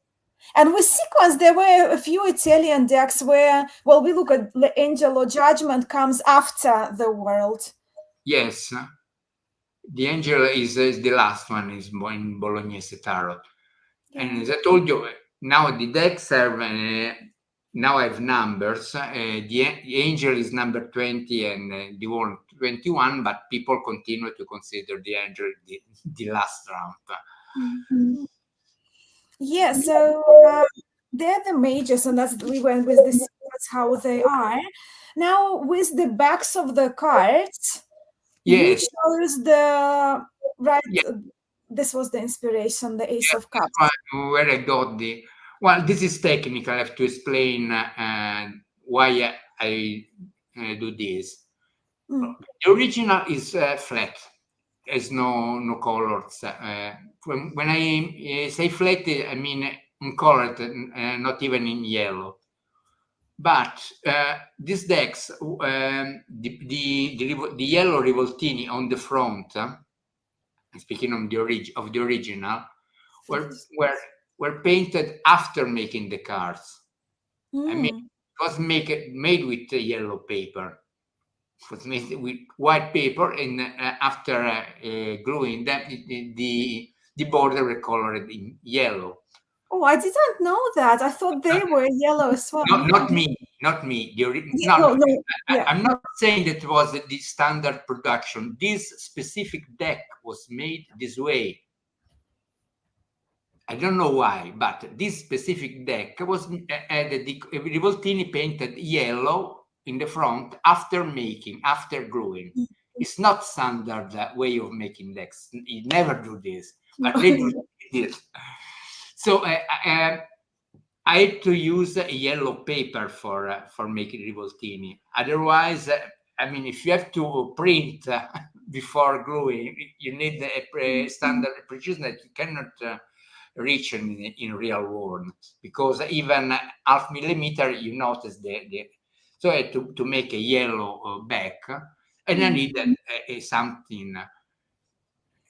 And with sequence, there were a few Italian decks where, we look at the Angel or Judgment comes after the world. Yes. The angel is the last one, is in Bolognese Tarot. Yeah. And as I told you, now the decks have, now I have numbers. The angel is number 20 and the one 21, but people continue to consider the angel the last round. Yeah, so they're the majors, and we went with the secrets, how they are. Now, with the backs of the cards, you chose the right. Yeah. This was the inspiration, the Ace of Cups. Where I got well, this is technical. I have to explain why I do this. The original is flat. There's no colors. When I say flat, I mean uncolored, not even in yellow. But these decks, the yellow rivoltini on the front, speaking of the original, were painted after making the cards. I mean, it was made with yellow paper. It was made with white paper, and after gluing them, the border were colored in yellow. Oh, I didn't know that. I thought they were yellow as well. No, not me. I'm not saying that it was the standard production. This specific deck was made this way. I don't know why, but this specific deck was added the rivoltini painted yellow in the front after gluing. It's not standard way of making decks. You never do this, but they do this. So I had to use a yellow paper for making rivoltini. Otherwise, I mean, if you have to print before gluing, you need a standard precision that you cannot reach in real world, because even half millimeter, you notice so I had to make a yellow back, and I needed something.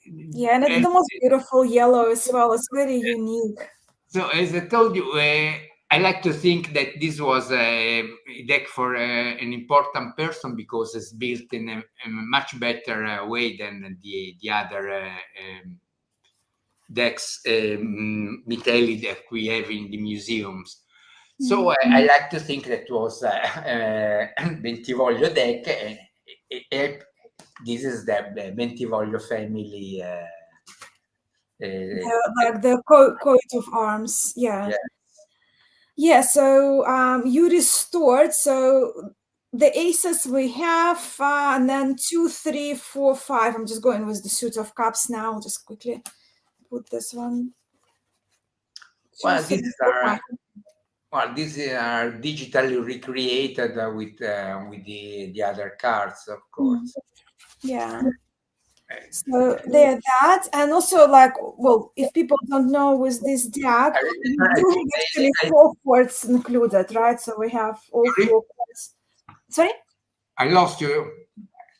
Yeah, and it's the most beautiful yellow as well. It's very unique. So as I told you, I like to think that this was a deck for an important person, because it's built in a much better way than the other decks, Mitelli, that we have in the museums. So I like to think that was Bentivoglio deck, and this is the Bentivoglio family. Like the coat of arms. Yeah. So you restored, so the aces we have, and then 2, 3, 4, 5. I'm just going with the suit of cups now. I'll just quickly put this one. Well, these are digitally recreated with the other cards, of course. Yeah. So they're that, and also like, well, if people don't know, with this deck, we do have actually 4 chords included, right? So we have all 4 chords. Sorry? I lost you.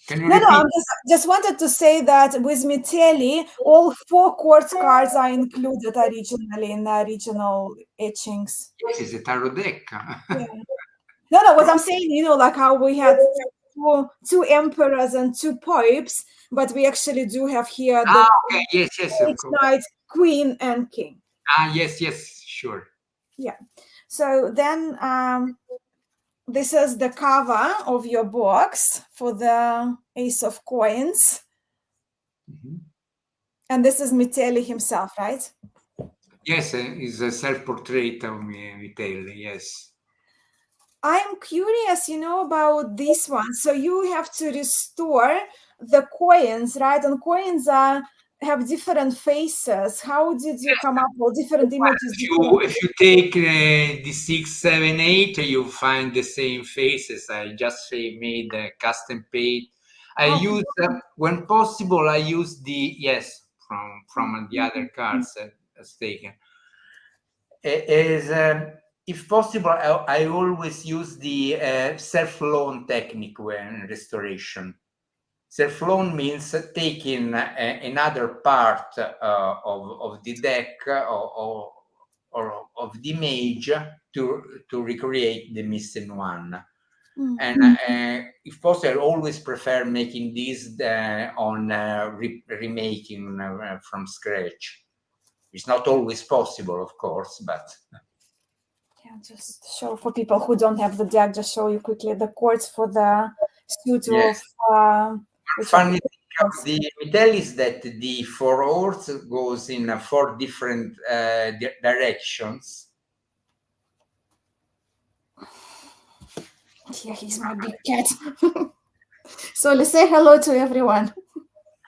Can you No, repeat? I just wanted to say that with Mitelli, all 4 quartz cards are included originally in the original etchings. Yes, it's a tarot deck. Yeah. No, what I'm saying, you know, like how we had two emperors and 2 popes, but we actually do have here the okay. Yes, of course. knight, queen, and king. Yes, sure. Yeah. So then this is the cover of your box for the Ace of Coins. And this is Mitelli himself, right? Yes, it's a self-portrait of Mitelli, yes. I'm curious, you know, about this one. So you have to restore the coins, right? And coins have different faces. How did you come up with different images? If you take the 6, 7, 8, you find the same faces. I just made a custom paint. I use when possible. I use the from the other cards as taken. If possible, I always use the self-loan technique when restoration. Self-loan means taking another part of the deck or of the image to recreate the missing one. And if possible, I always prefer making this on remaking from scratch. It's not always possible, of course, but yeah, just show for people who don't have the deck. Just show you quickly the chords for the suit of. Funny thing of the Mitelli is that the 4 horse goes in 4 different directions. Yeah, he's my big cat. So let's say hello to everyone.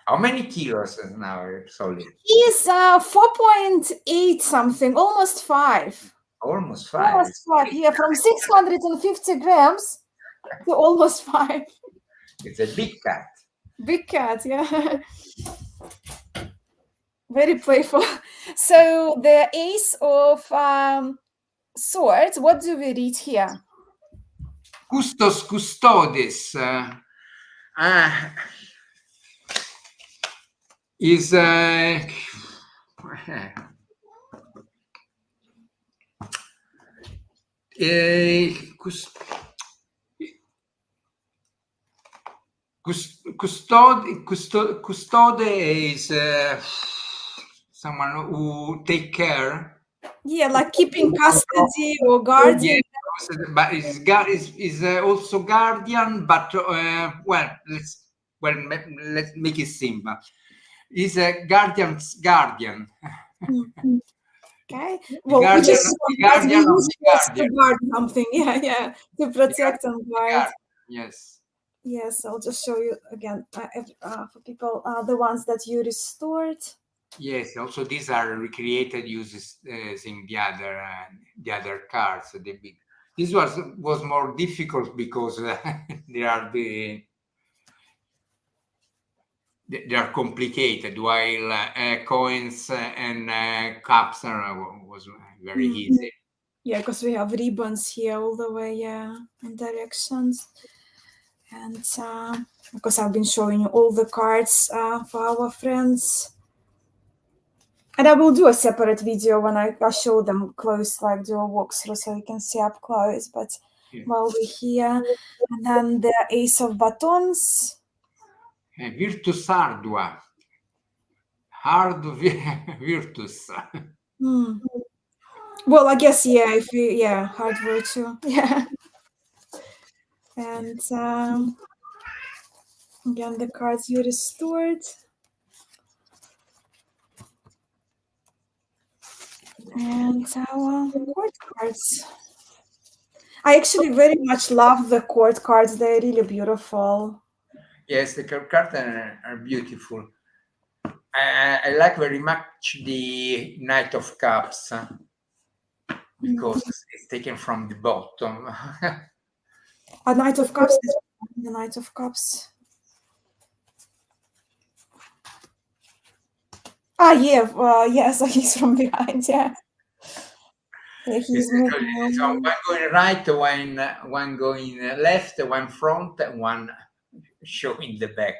How many kilos now, Solly? He's 4.8 something, almost 5. Almost 5. Almost 5, yeah, from 650 grams to almost 5. It's a big cat. Big cat, yeah. Very playful. So the Ace of Swords, what do we read here? Custos custodes is custode is someone who take care. Yeah, like keeping custody or guardian. Yes, but is also guardian. But let's make it simple. Is a guardian's guardian. Okay. Well, we just guardian to guard something. Yeah, to protect and guard. Yes. Yes, I'll just show you again for people the ones that you restored. Yes, also these are recreated using the other cards. This was more difficult because they are complicated, while coins and cups was very easy. Yeah, because we have ribbons here all the way, in directions. And because I've been showing you all the cards for our friends. And I will do a separate video when I show them close, like do a walkthrough so you can see up close. But while we're here, and then the Ace of Batons. Virtus ardua. Hard virtus. Well, I guess, hard virtue. Yeah. And again, the cards you restored. And our court cards. I actually very much love the court cards. They're really beautiful. Yes, the cards are beautiful. I like very much the Knight of Cups because it's taken from the bottom. A Knight of Cups is the Knight of Cups. Ah, yeah, yes, he's from behind, yeah. Yeah, he's moving. So one going right, one going left, one front, and one showing the back.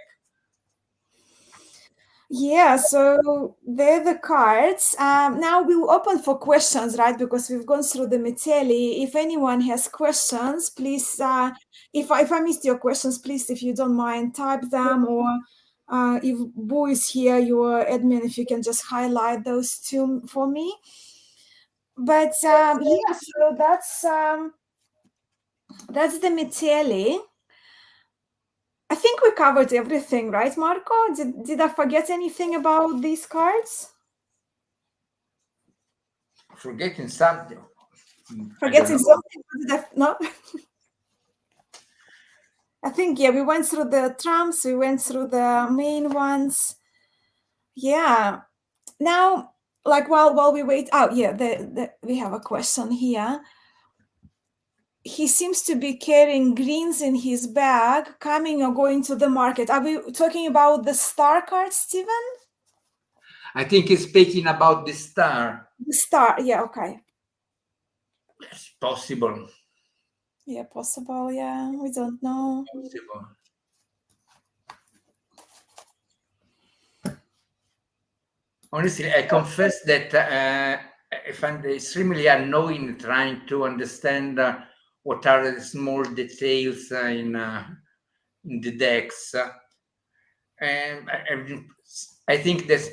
Yeah, so they're the cards. Now we'll open for questions, right? Because we've gone through the Mitelli. If anyone has questions, please, if I missed your questions, please, if you don't mind, type them. Or if Boo is here, your admin, if you can just highlight those two for me. But yeah, so that's the Mitelli. I think we covered everything, right, Marco? Did I forget anything about these cards? Forgetting something. Forgetting something? No? I think, yeah, we went through the trumps, we went through the main ones. Yeah. Now, like while we wait, oh yeah, we have a question here. He seems to be carrying greens in his bag, coming or going to the market. Are we talking about the star card, Stephen? I think he's speaking about the star. The star, yeah, okay. It's possible. Yeah, possible, yeah. We don't know. Possible. Honestly, I confess that I find it extremely annoying trying to understand what are the small details in the decks. And I think that's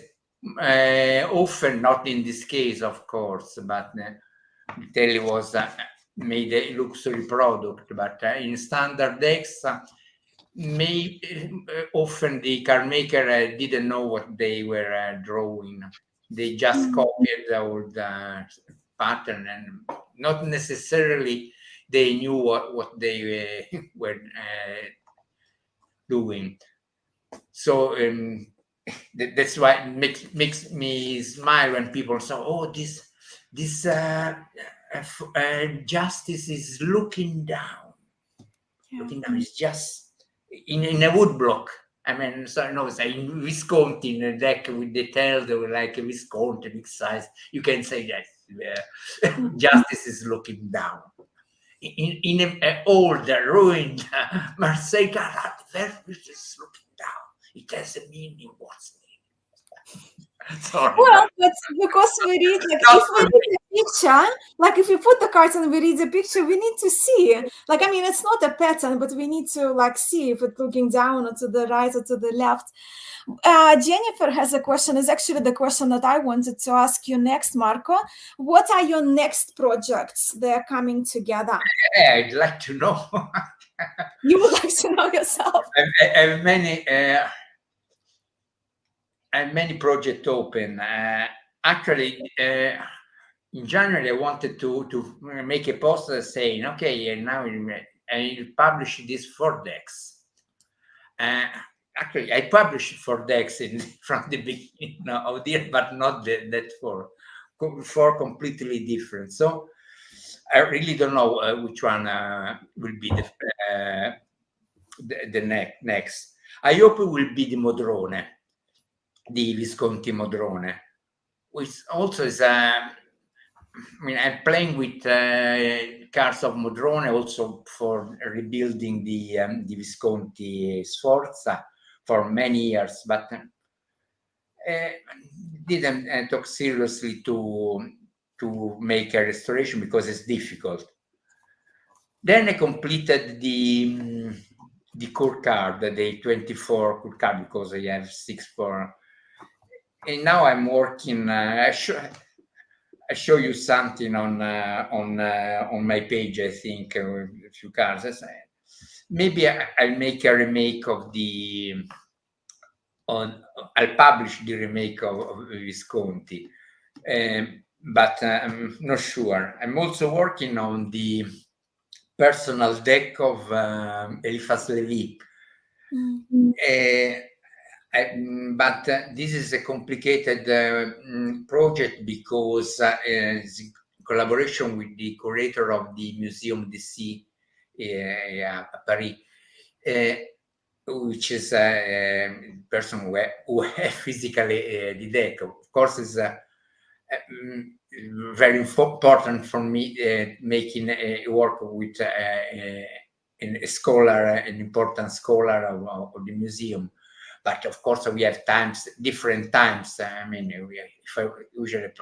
often, not in this case, of course, but Mitelli was made a luxury product, but in standard decks, often the card maker didn't know what they were drawing. They just copied the old pattern, and not necessarily they knew what they were doing. So that's why it makes me smile when people say, "Oh, this justice is looking down." Yeah. Looking down is just in a wood block. I mean, so no, it's in Visconti in a deck with details that were like a Visconti, big size. You can say that justice is looking down. In an old, ruined Marseille card, versus is looking down. It has a meaning. What's meaning? Sorry. Well, that's because we read, like, if we read the picture, like if you put the cards and we read the picture, we need to see. Like, I mean, it's not a pattern, but we need to like see if it's looking down or to the right or to the left. Jennifer has a question. Is actually the question that I wanted to ask you next, Marco. What are your next projects? They're coming together. Yeah, I'd like to know. You would like to know yourself. I have many projects open. Actually, in January, I wanted to make a post saying, okay, and now I publish these 4 decks. Actually, I published 4 decks from the beginning of the year, but not that 4 completely different. So I really don't know which one will be the next. I hope it will be the Modrone, the Visconti Modrone, which also is I mean, I'm playing with cards of Modrone also for rebuilding the Visconti Sforza for many years, but didn't talk seriously to make a restoration because it's difficult. Then I completed the core card, the 24 core card, because I have 6 for, and now I'm working. I show you something on my page. I think a few cards. Maybe I'll make a remake of I'll publish the remake of Visconti, but I'm not sure. I'm also working on the personal deck of Eliphas Levi. But this is a complicated project because it's in collaboration with the curator of the Museum DC Paris, which is a person who physically the deck. Of course, is very important for me making a work with a scholar, an important scholar of the museum. But of course, we have different times. I mean, if I usually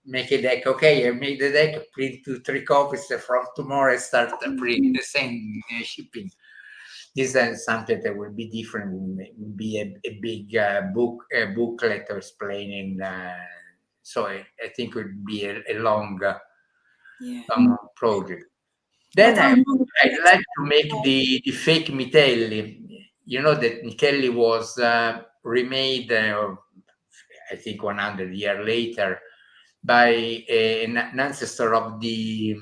make a deck, okay, I made the deck, print 2-3 copies. From tomorrow, I start printing the same shipping. This is something that will be different. Will be a big booklet explaining. So I think it would be a long project. Then I'd like to make the fake Mitelli. You know that Mitelli was remade, I think 100 years later, by an ancestor of the,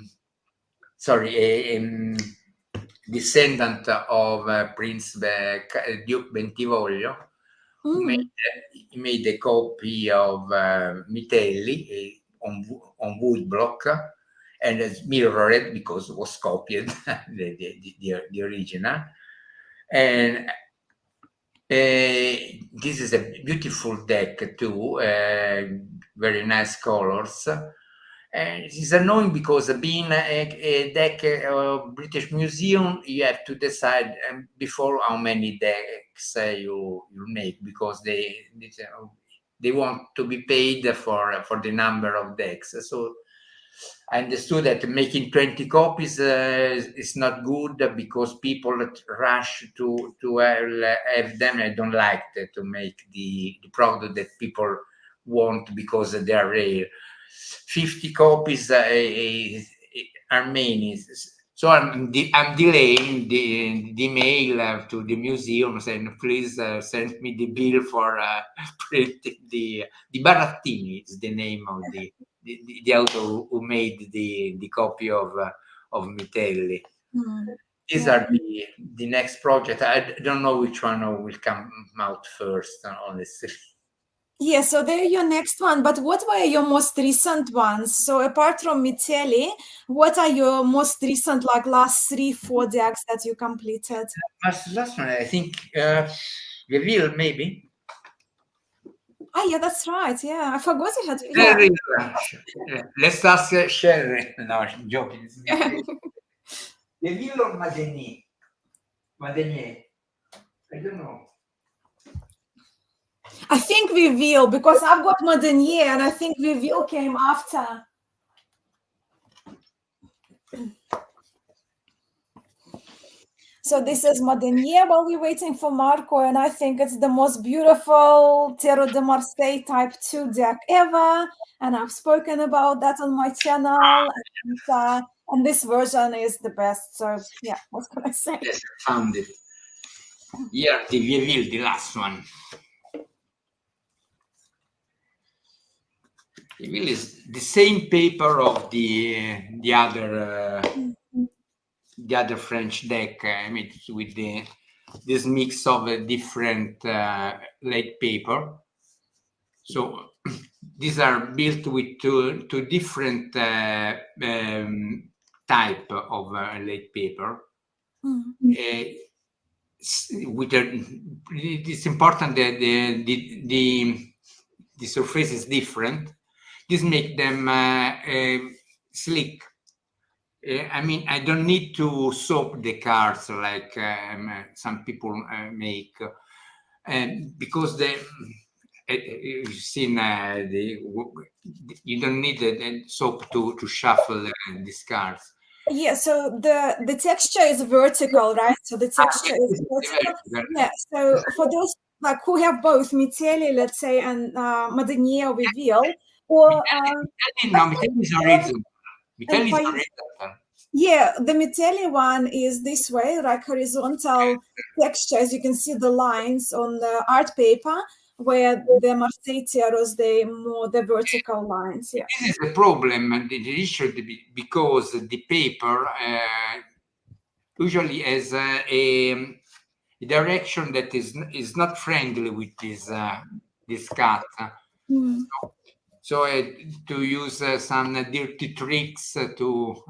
descendant of Prince Duke Bentivoglio. He made a copy of Mitelli on wood block, and it's mirrored because it was copied the original. And this is a beautiful deck too, very nice colors. And it is annoying because being a deck of British Museum, you have to decide before how many decks you make, because they want to be paid for the number of decks. So I understood that making 20 copies is not good because people rush to have them. I don't like that, to make the product that people want because they are rare. 50 copies are many. So I'm delaying the mail to the museum saying, please send me the bill for printing the Barattini is the name of the author who made the copy of Mitelli. These are the next project. I don't know which one will come out first, honestly. Yeah, so they're your next one, but what were your most recent ones? So apart from Mitelli, what are your most recent, like last 3-4 decks that you completed? Last one, I think Reveal, maybe. Oh, yeah, that's right. Yeah, I forgot you had. Sherry. Let's ask Sherry. No, I'm joking. Reveal or Madenier? Madenier. I don't know. I think Reveal, because I've got Madenier, and I think Reveal came after. So this is Madenier while we're waiting for Marco, and I think it's the most beautiful Tarot de Marseille type 2 deck ever, and I've spoken about that on my channel, and this version is the best. So yeah, what can I say? Yes, I found it. Here, the Reveal, the last one. Reveal is the same paper of the other French deck. I mean, with this mix of a different late paper. So these are built with two different type of late paper. It's important that the surface is different. This makes them slick. I mean, I don't need to soak the cards like some people make, because you've seen you don't need the soap to shuffle these cards. Yeah, so the texture is vertical, right? So the texture is vertical. Yeah, so for those like who have both Mitelli, let's say, and Madenier Reveal, or Mitelli is horizontal. Mitelli is horizontal. Yeah, the Mitelli one is this way, like horizontal texture, as you can see the lines on the art paper, where the Marseille Tarots, they more the vertical lines. Yeah, this is a problem, and the issue because the paper usually has a direction that is not friendly with this cat. So to use some dirty tricks to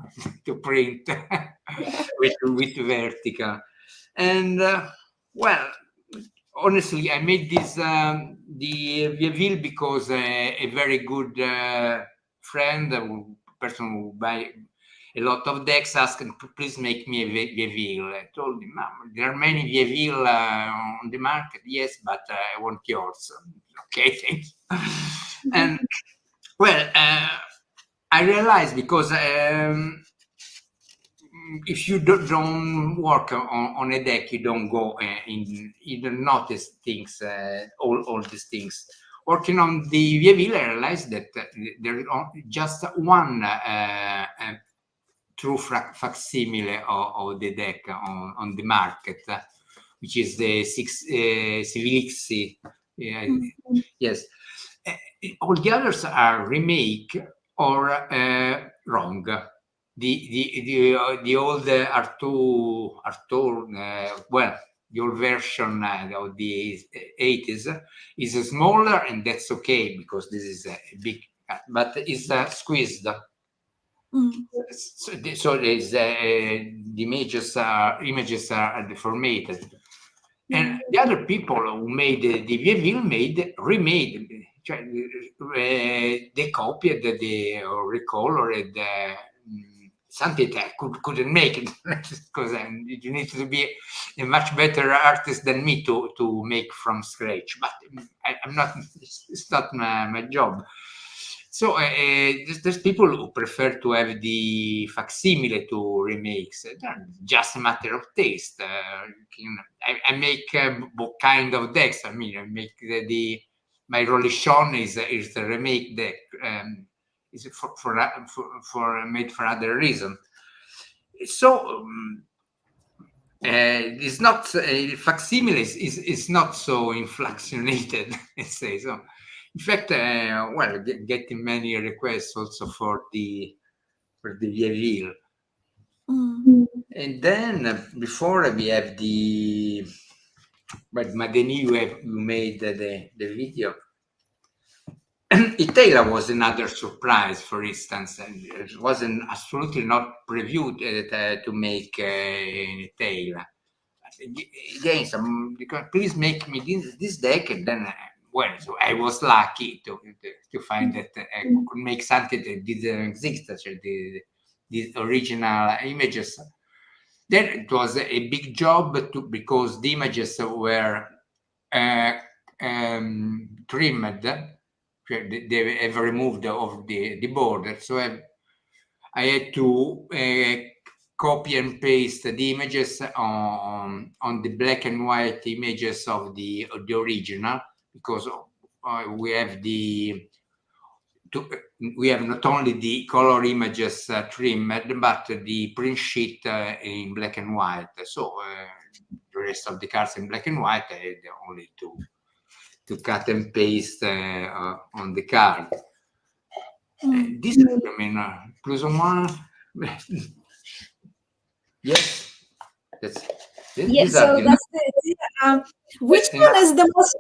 print with vertical. And well, honestly, I made this the Vieville because a very good friend, person who buy a lot of decks, asked, please make me a Vieville. I told him, there are many Vieville on the market. Yes, but I want yours. Okay, thanks. And well, I realized because if you don't work on a deck, you don't go you don't notice things, all these things. Working on the Vieville, I realized that there is just one true facsimile of the deck on the market, which is the c.1650. Yes. All the others are remake or wrong. The old Arthur, well, the old version of the 80s is smaller, and that's okay because this is a big, but it's squeezed. So there's the images are deformed. And the other people who made the Vieville remade, they copied or recolored something that I couldn't make it because you need to be a much better artist than me to make from scratch. But I'm not. It's not my job. So there's people who prefer to have the facsimile to remakes. Just a matter of taste. I make both kind of decks. I mean, I make my Rollichon is the remake deck. Is for made for other reason. So it's not facsimile is not so inflationated, let's say so. In fact, well, getting many requests also for the Vieville. And then before we have the, but Madeni, you made the video. Itala was another surprise, for instance, and it wasn't absolutely not previewed to make Itala. Again, please make me this deck, and then well, so I was lucky to find that I could make something that didn't exist, so the original images. Then it was a big job because the images were trimmed. They have removed of the border, so I had to copy and paste the images on the black and white images of the original, because we have not only the color images trimmed, but the print sheet in black and white. So the rest of the cards in black and white, I had only to cut and paste on the card. This is, I mean, plus or minus. Yes. Yes, so that's the which one is the most,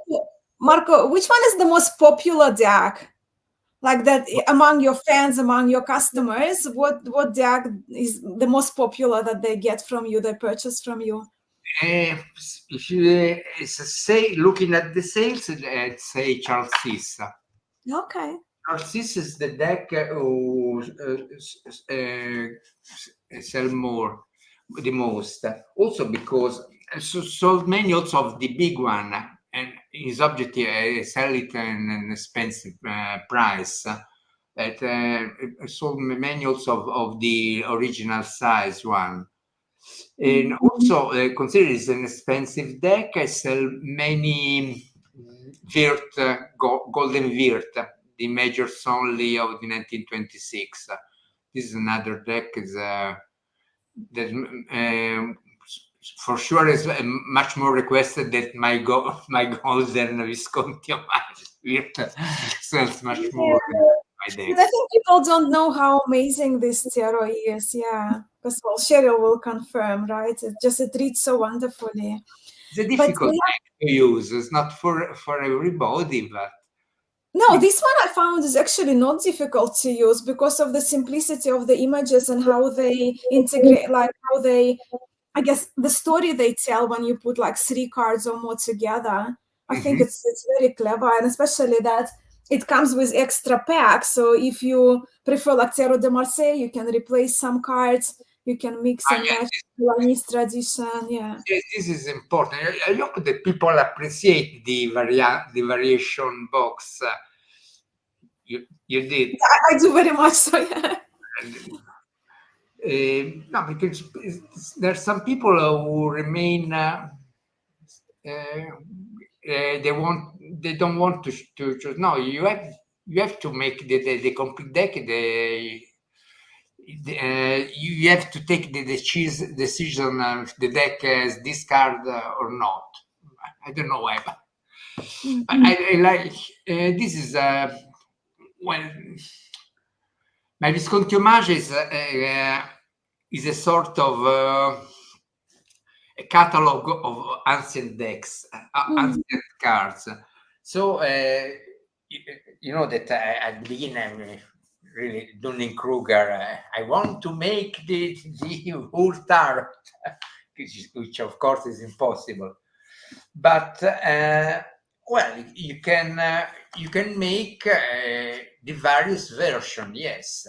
Marco, which one is the most popular deck? Like that among your fans, among your customers, what deck is the most popular that they get from you, they purchase from you? If you say, looking at the sales, I'd say Charles Sis. Okay. Charles Sis is the deck who sell the most. Also because sold many also of the big one, and his objective sell it at an expensive price. That sold many also of the original size one. And also consider it's an expensive deck. I sell many golden Virt, the majors only of the 1926. This is another deck that for sure is much more requested than my golden Visconti of Virt sells much more. my But I decks. think people don't know how amazing this tarot is. Yeah, because well, Cheryl will confirm, right? It reads so wonderfully. It's a But difficult deck to use. It's not for everybody, but no, this one I found is actually not difficult to use because of the simplicity of the images and how they integrate, like how they, I guess, the story they tell when you put like 3 cards or more together. I think it's very clever, and especially that it comes with extra packs. So if you prefer like Tarot de Marseille, you can replace some cards. You can mix and match Milanese tradition. Yeah, this is important. I hope that people appreciate the variation box. You did. I do very much so. Yeah. No, because there's some people who remain. They don't want to choose. No, you have to make the complete deck. You have to take the decision if the deck has this card or not. I don't know why, but I like this is well. My Visconti Homage is a sort of a catalog of ancient decks, ancient cards. So you know that at the beginning, really Dunning-Kruger, I want to make the whole tarot, which of course is impossible. But well, you can make the various version. Yes,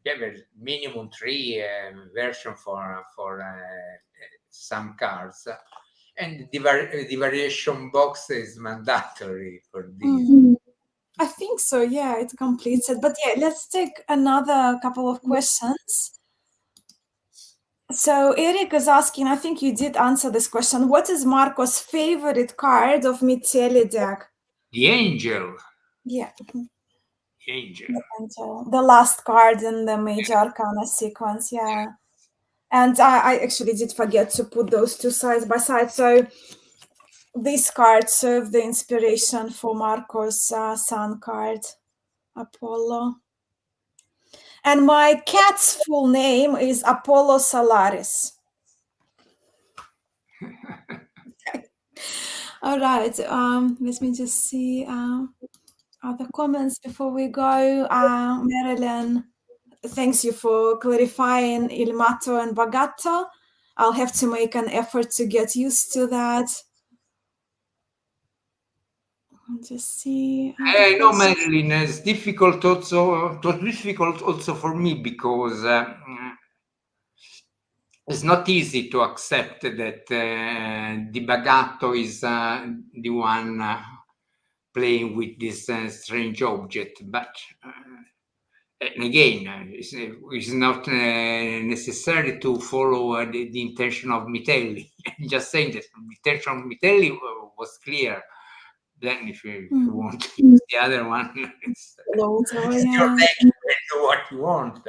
there are minimum 3 version for some cards, and the variation box is mandatory for this. I think so. Yeah, it completes it. But yeah, let's take another couple of questions. So Eric is asking, I think you did answer this question. What is Marco's favorite card of Mitelli deck? The angel. Yeah. The angel. The last card in the major arcana sequence. Yeah. And I actually did forget to put those two sides by side. So this card served the inspiration for Marco's sun card, Apollo. And my cat's full name is Apollo Solaris. All right. Let me just see other comments before we go. Marilyn, thanks you for clarifying Il Matto and Bagatto. I'll have to make an effort to get used to that. Just see. I know, Marilyn. It's difficult also. It was difficult also for me because it's not easy to accept that the Bagatto is the one playing with this strange object, but again, it's not necessary to follow the intention of Mitelli. I'm just saying that the intention of Mitelli was clear. Then, if you want to use the other one, it's your deck. You can do what you want.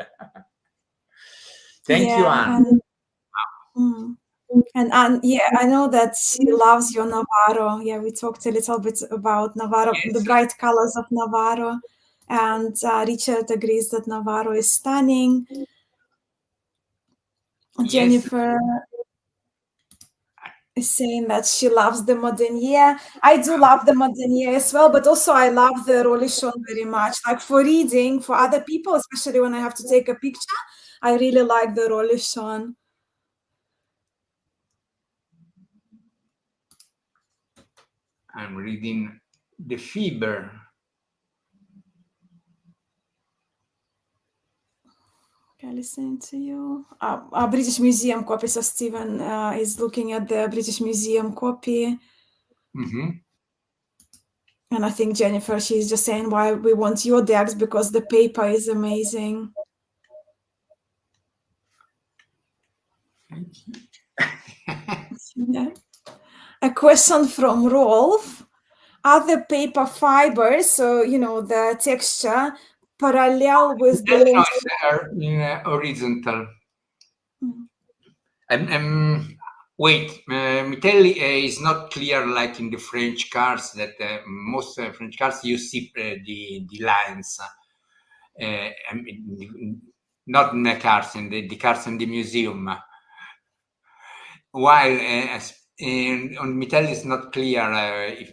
Thank you, Anne. And yeah, I know that she loves your Navarro. Yeah, we talked a little bit about Navarro, yes, the bright colors of Navarro. And Richard agrees that Navarro is stunning. Yes. Jennifer is saying that she loves the Modenier. I do love the Modenier as well, but also I love the Rolichon very much. Like for reading, for other people, especially when I have to take a picture, I really like the Rolichon. I'm reading the Fiber. Okay, listening to you. British Museum copy. So Stephen is looking at the British Museum copy. And I think Jennifer, she's just saying why we want your decks because the paper is amazing. Yeah. A question from Rolf. Are the paper fibers, so you know the texture, parallel with the horizontal? Wait, Mitelli is not clear like in the French cards that most French cards you see the lines. I mean, not in the cars, in the cars in the museum. While on Mitelli is not clear if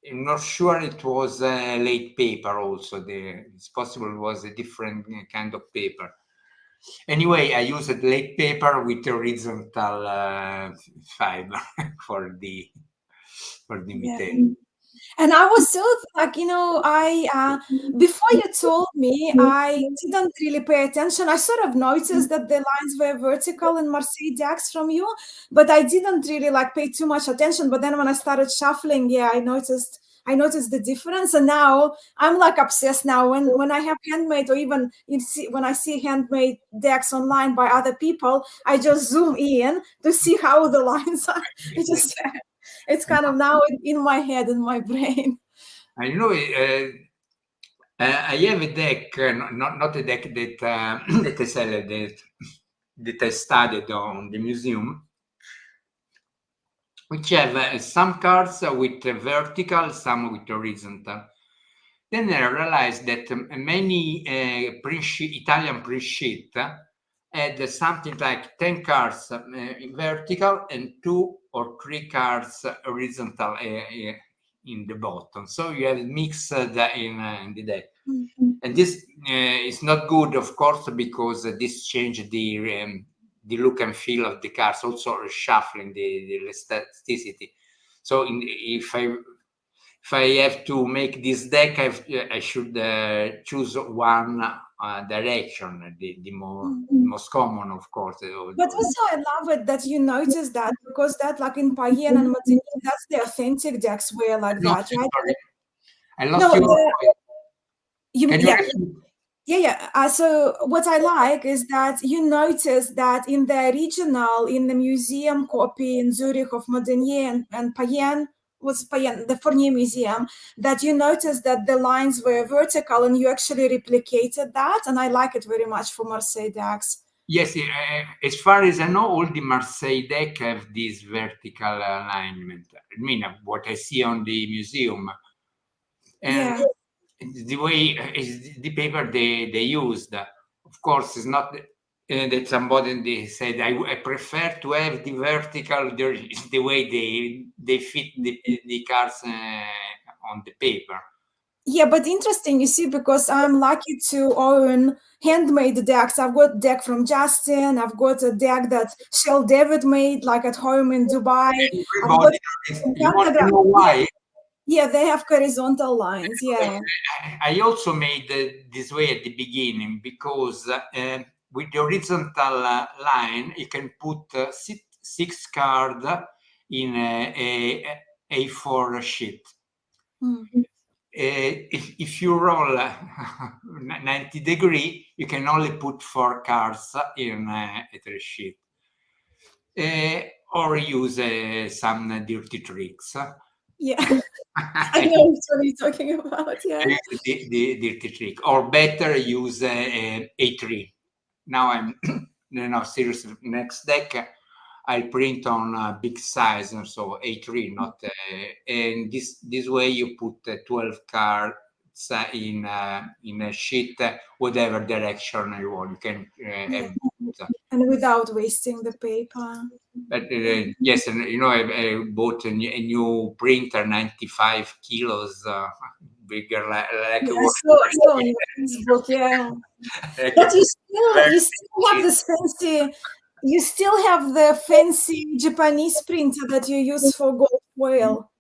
I'm not sure it was late paper also. It's possible it was a different kind of paper. Anyway, I used late paper with horizontal fiber for the Mitelli. And I was so like, I before you told me, I didn't really pay attention. I sort of noticed that the lines were vertical in Marseille decks from you, but I didn't really like pay too much attention. But then when I started shuffling, I noticed the difference, and now I'm like obsessed now. When I have handmade, or even when I see handmade decks online by other people, I just zoom in to see how the lines are. It's kind of now in my head, in my brain. I know. I have a deck, not a deck that that I sell, that I studied on the museum, which have some cards with vertical, some with horizontal. Then I realized that many Italian print sheet had something like 10 cards vertical and 2 or 3 cards horizontal in the bottom. So you have mixed in the deck. Mm-hmm. And this is not good, of course, because this changed the look and feel of the cards, also reshuffling the elasticity. So if I have to make this deck, I should choose one direction, the most common, of course. But also, I love it that you notice that, because that, like in Payen and Matini, that's the authentic decks were like that, right? Sorry. I lost So what I like is that you notice that in the original, in the museum copy in Zurich of Modenier and Payen, the Fournier Museum, that you notice that the lines were vertical, and you actually replicated that, and I like it very much for Marseille decks. Yes, as far as I know, all the Marseille deck have this vertical alignment. I mean, what I see on the museum, and the way the paper they used, of course, is not that somebody said I prefer to have the vertical, the way they fit the cards on the paper. Yeah, but interesting, you see, because I'm lucky to own handmade decks. I've got a deck from Justin. I've got a deck that Shell David made, like at home in Dubai. You want to know why? Yeah, they have horizontal lines. Yeah. I also made this way at the beginning because with the horizontal line, you can put 6 cards in a A4 sheet. If you roll 90 degrees, you can only put 4 cards in a 3 sheet. Or use some dirty tricks. Yeah, I know what you're talking about. Yeah, the dirty trick, or better use A3. Now I'm seriously. Next deck I'll print on big size, and so A3, not and this way you put 12 cards in a sheet, whatever direction you want. You can have and without wasting the paper. But yes, and I bought a new printer, 95 kilos, bigger, like so in Facebook, yeah. But you still have this fancy. You still have the fancy Japanese printer that you use for gold foil.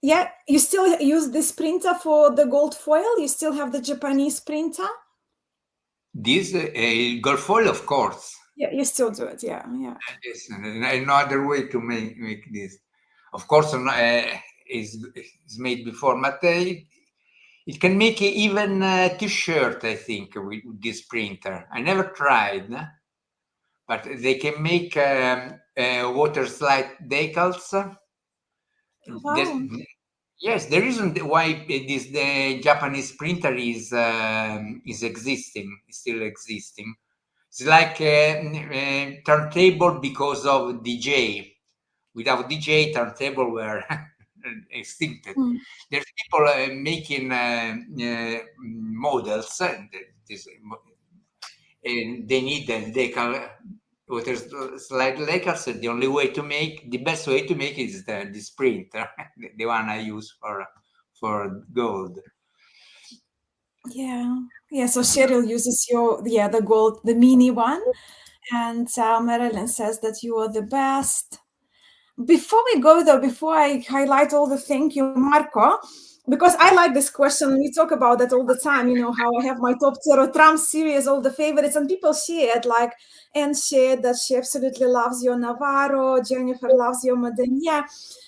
Yeah, you still use this printer for the gold foil? You still have the Japanese printer? This gold foil, of course. Yeah, you still do it. Yeah. Yes, no other way to make this. Of course, is made before, but it can make even a T-shirt, I think, with this printer. I never tried, but they can make water slide decals. Wow. Yes, the reason why the Japanese printer is still existing. It's like turntable because of DJ. Without DJ, turntable were extincted. There's people making models, and they need a decal with a slight decal. So the only way to make, the best way to make is this print, the one I use for gold. Yeah. So Cheryl uses the gold, the mini one, and Marilyn says that you are the best. Before we go though, before I highlight all the thank you, Marco, because I like this question, and we talk about that all the time, how I have my top tarot Trump series, all the favorites, and people shared, like Anne shared that she absolutely loves your Navarro, Jennifer loves your Modenia.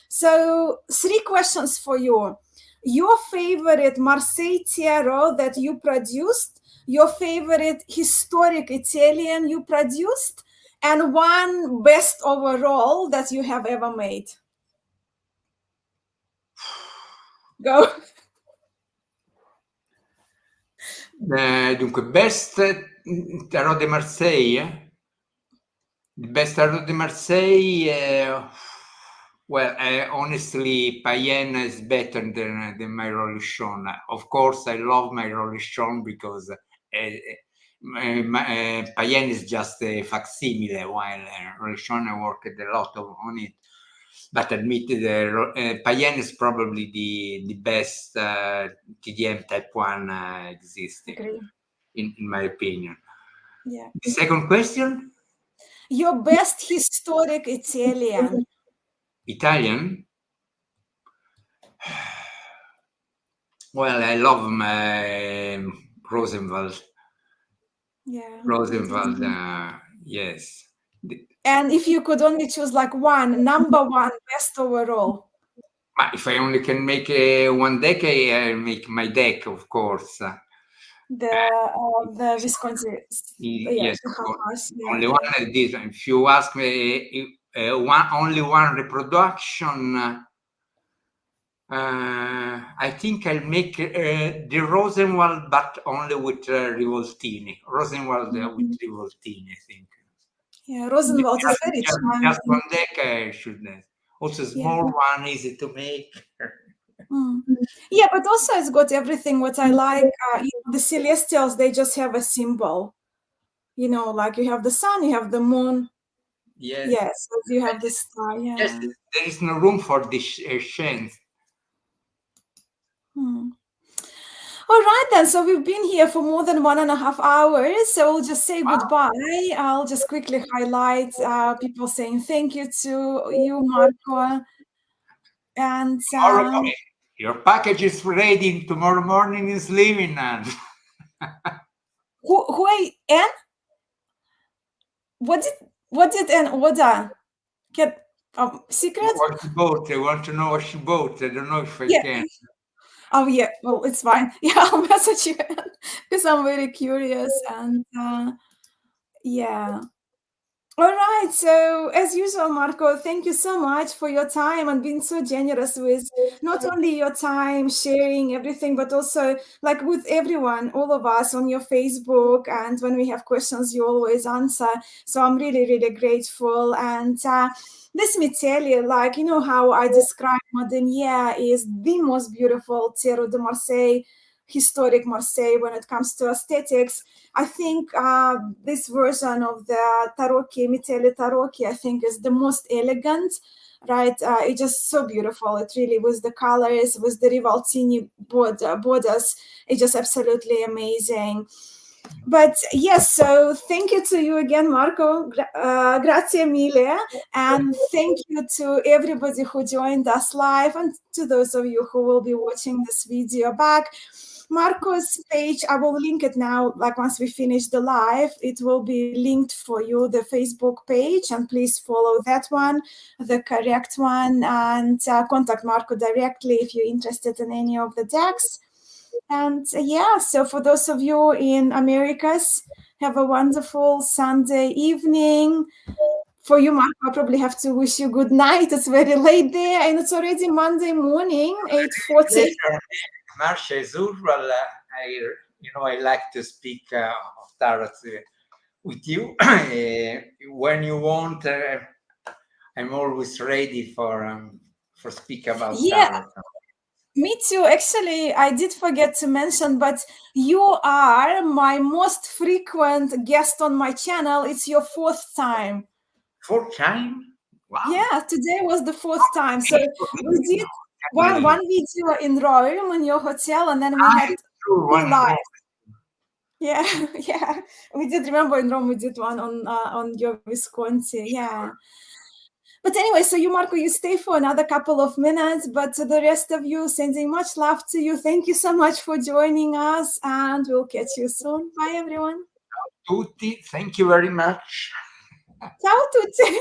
So 3 questions for you. Your favorite Marseille tarot that you produced, your favorite historic Italian you produced, and one best overall that you have ever made. Go. Dunque, best tarot de Marseille. The best tarot de Marseille. Well, honestly, Payenne is better than my Rolichon. Of course, I love my Rolichon because Payenne is just a facsimile, while Rolichon I worked a lot on it. But admitted, Payenne is probably the best TDM type 1 existing, in my opinion. Yeah. The second question? Your best historic Italian. Italian? Well, I love my Rosenwald. Yeah. Rosenwald, yes. And if you could only choose like number one best overall. If I only can make one deck, I'll make my deck, of course. The Visconti. Yes, of course. Only one of these. If you ask me, only one reproduction, I think I'll make the Rosenwald, but only with Rivoltini. Rosenwald with Rivoltini, I think. Yeah, Rosenwald is very charming. Just one deck, I should. Also, small one, easy to make. Yeah, but also it's got everything what I like. The Celestials, they just have a symbol. Like you have the sun, you have the moon. Yes, you have the star. Yeah. Yes, there is no room for this chance. All right, then. So we've been here for more than 1.5 hours. So we'll just say goodbye. I'll just quickly highlight people saying thank you to you, Marco. And your package is ready. Tomorrow morning is leaving. And who Anne? What did Anne order? Get secret? What she bought. I want to know what she bought. I don't know if I can. Oh yeah, well it's fine. Yeah, I'll message you because I'm very curious. And yeah. All right. So as usual, Marco, thank you so much for your time and being so generous with not only your time, sharing everything, but also like with everyone, all of us on your Facebook. And when we have questions, you always answer. So I'm really, really grateful. And let me tell you, like, how I describe Modenia is the most beautiful Tarot de Marseille, historic Marseille when it comes to aesthetics. I think this version of the Tarocchi, Mitelli Tarocchi, I think is the most elegant, right? It's just so beautiful. It really, with the colors, with the rivoltini borders, it's just absolutely amazing. But yes, so thank you to you again, Marco. Grazie mille. And thank you to everybody who joined us live and to those of you who will be watching this video back. Marco's page, I will link it now, like once we finish the live, it will be linked for you, the Facebook page, and please follow that one, the correct one, and contact Marco directly if you're interested in any of the decks. And yeah, so for those of you in Americas, have a wonderful Sunday evening. For you, Marco, I probably have to wish you good night. It's very late there, and it's already Monday morning, 8:40. Marcia, as usual, I like to speak of tarot with you. When you want, I'm always ready for for speak about Yeah. tarot. Me too. Actually, I did forget to mention, but you are my most frequent guest on my channel. It's your 4th time. 4th time? Wow. Yeah, today was the 4th time. So we did one video in Rome in your hotel, and then we had 2 lives. Yeah, yeah. We did, remember in Rome, we did one on your Visconti. Yeah. But anyway, so you, Marco, you stay for another couple of minutes, but to the rest of you, sending much love to you. Thank you so much for joining us, and we'll catch you soon. Bye, everyone. Ciao tutti. Thank you very much. Ciao tutti.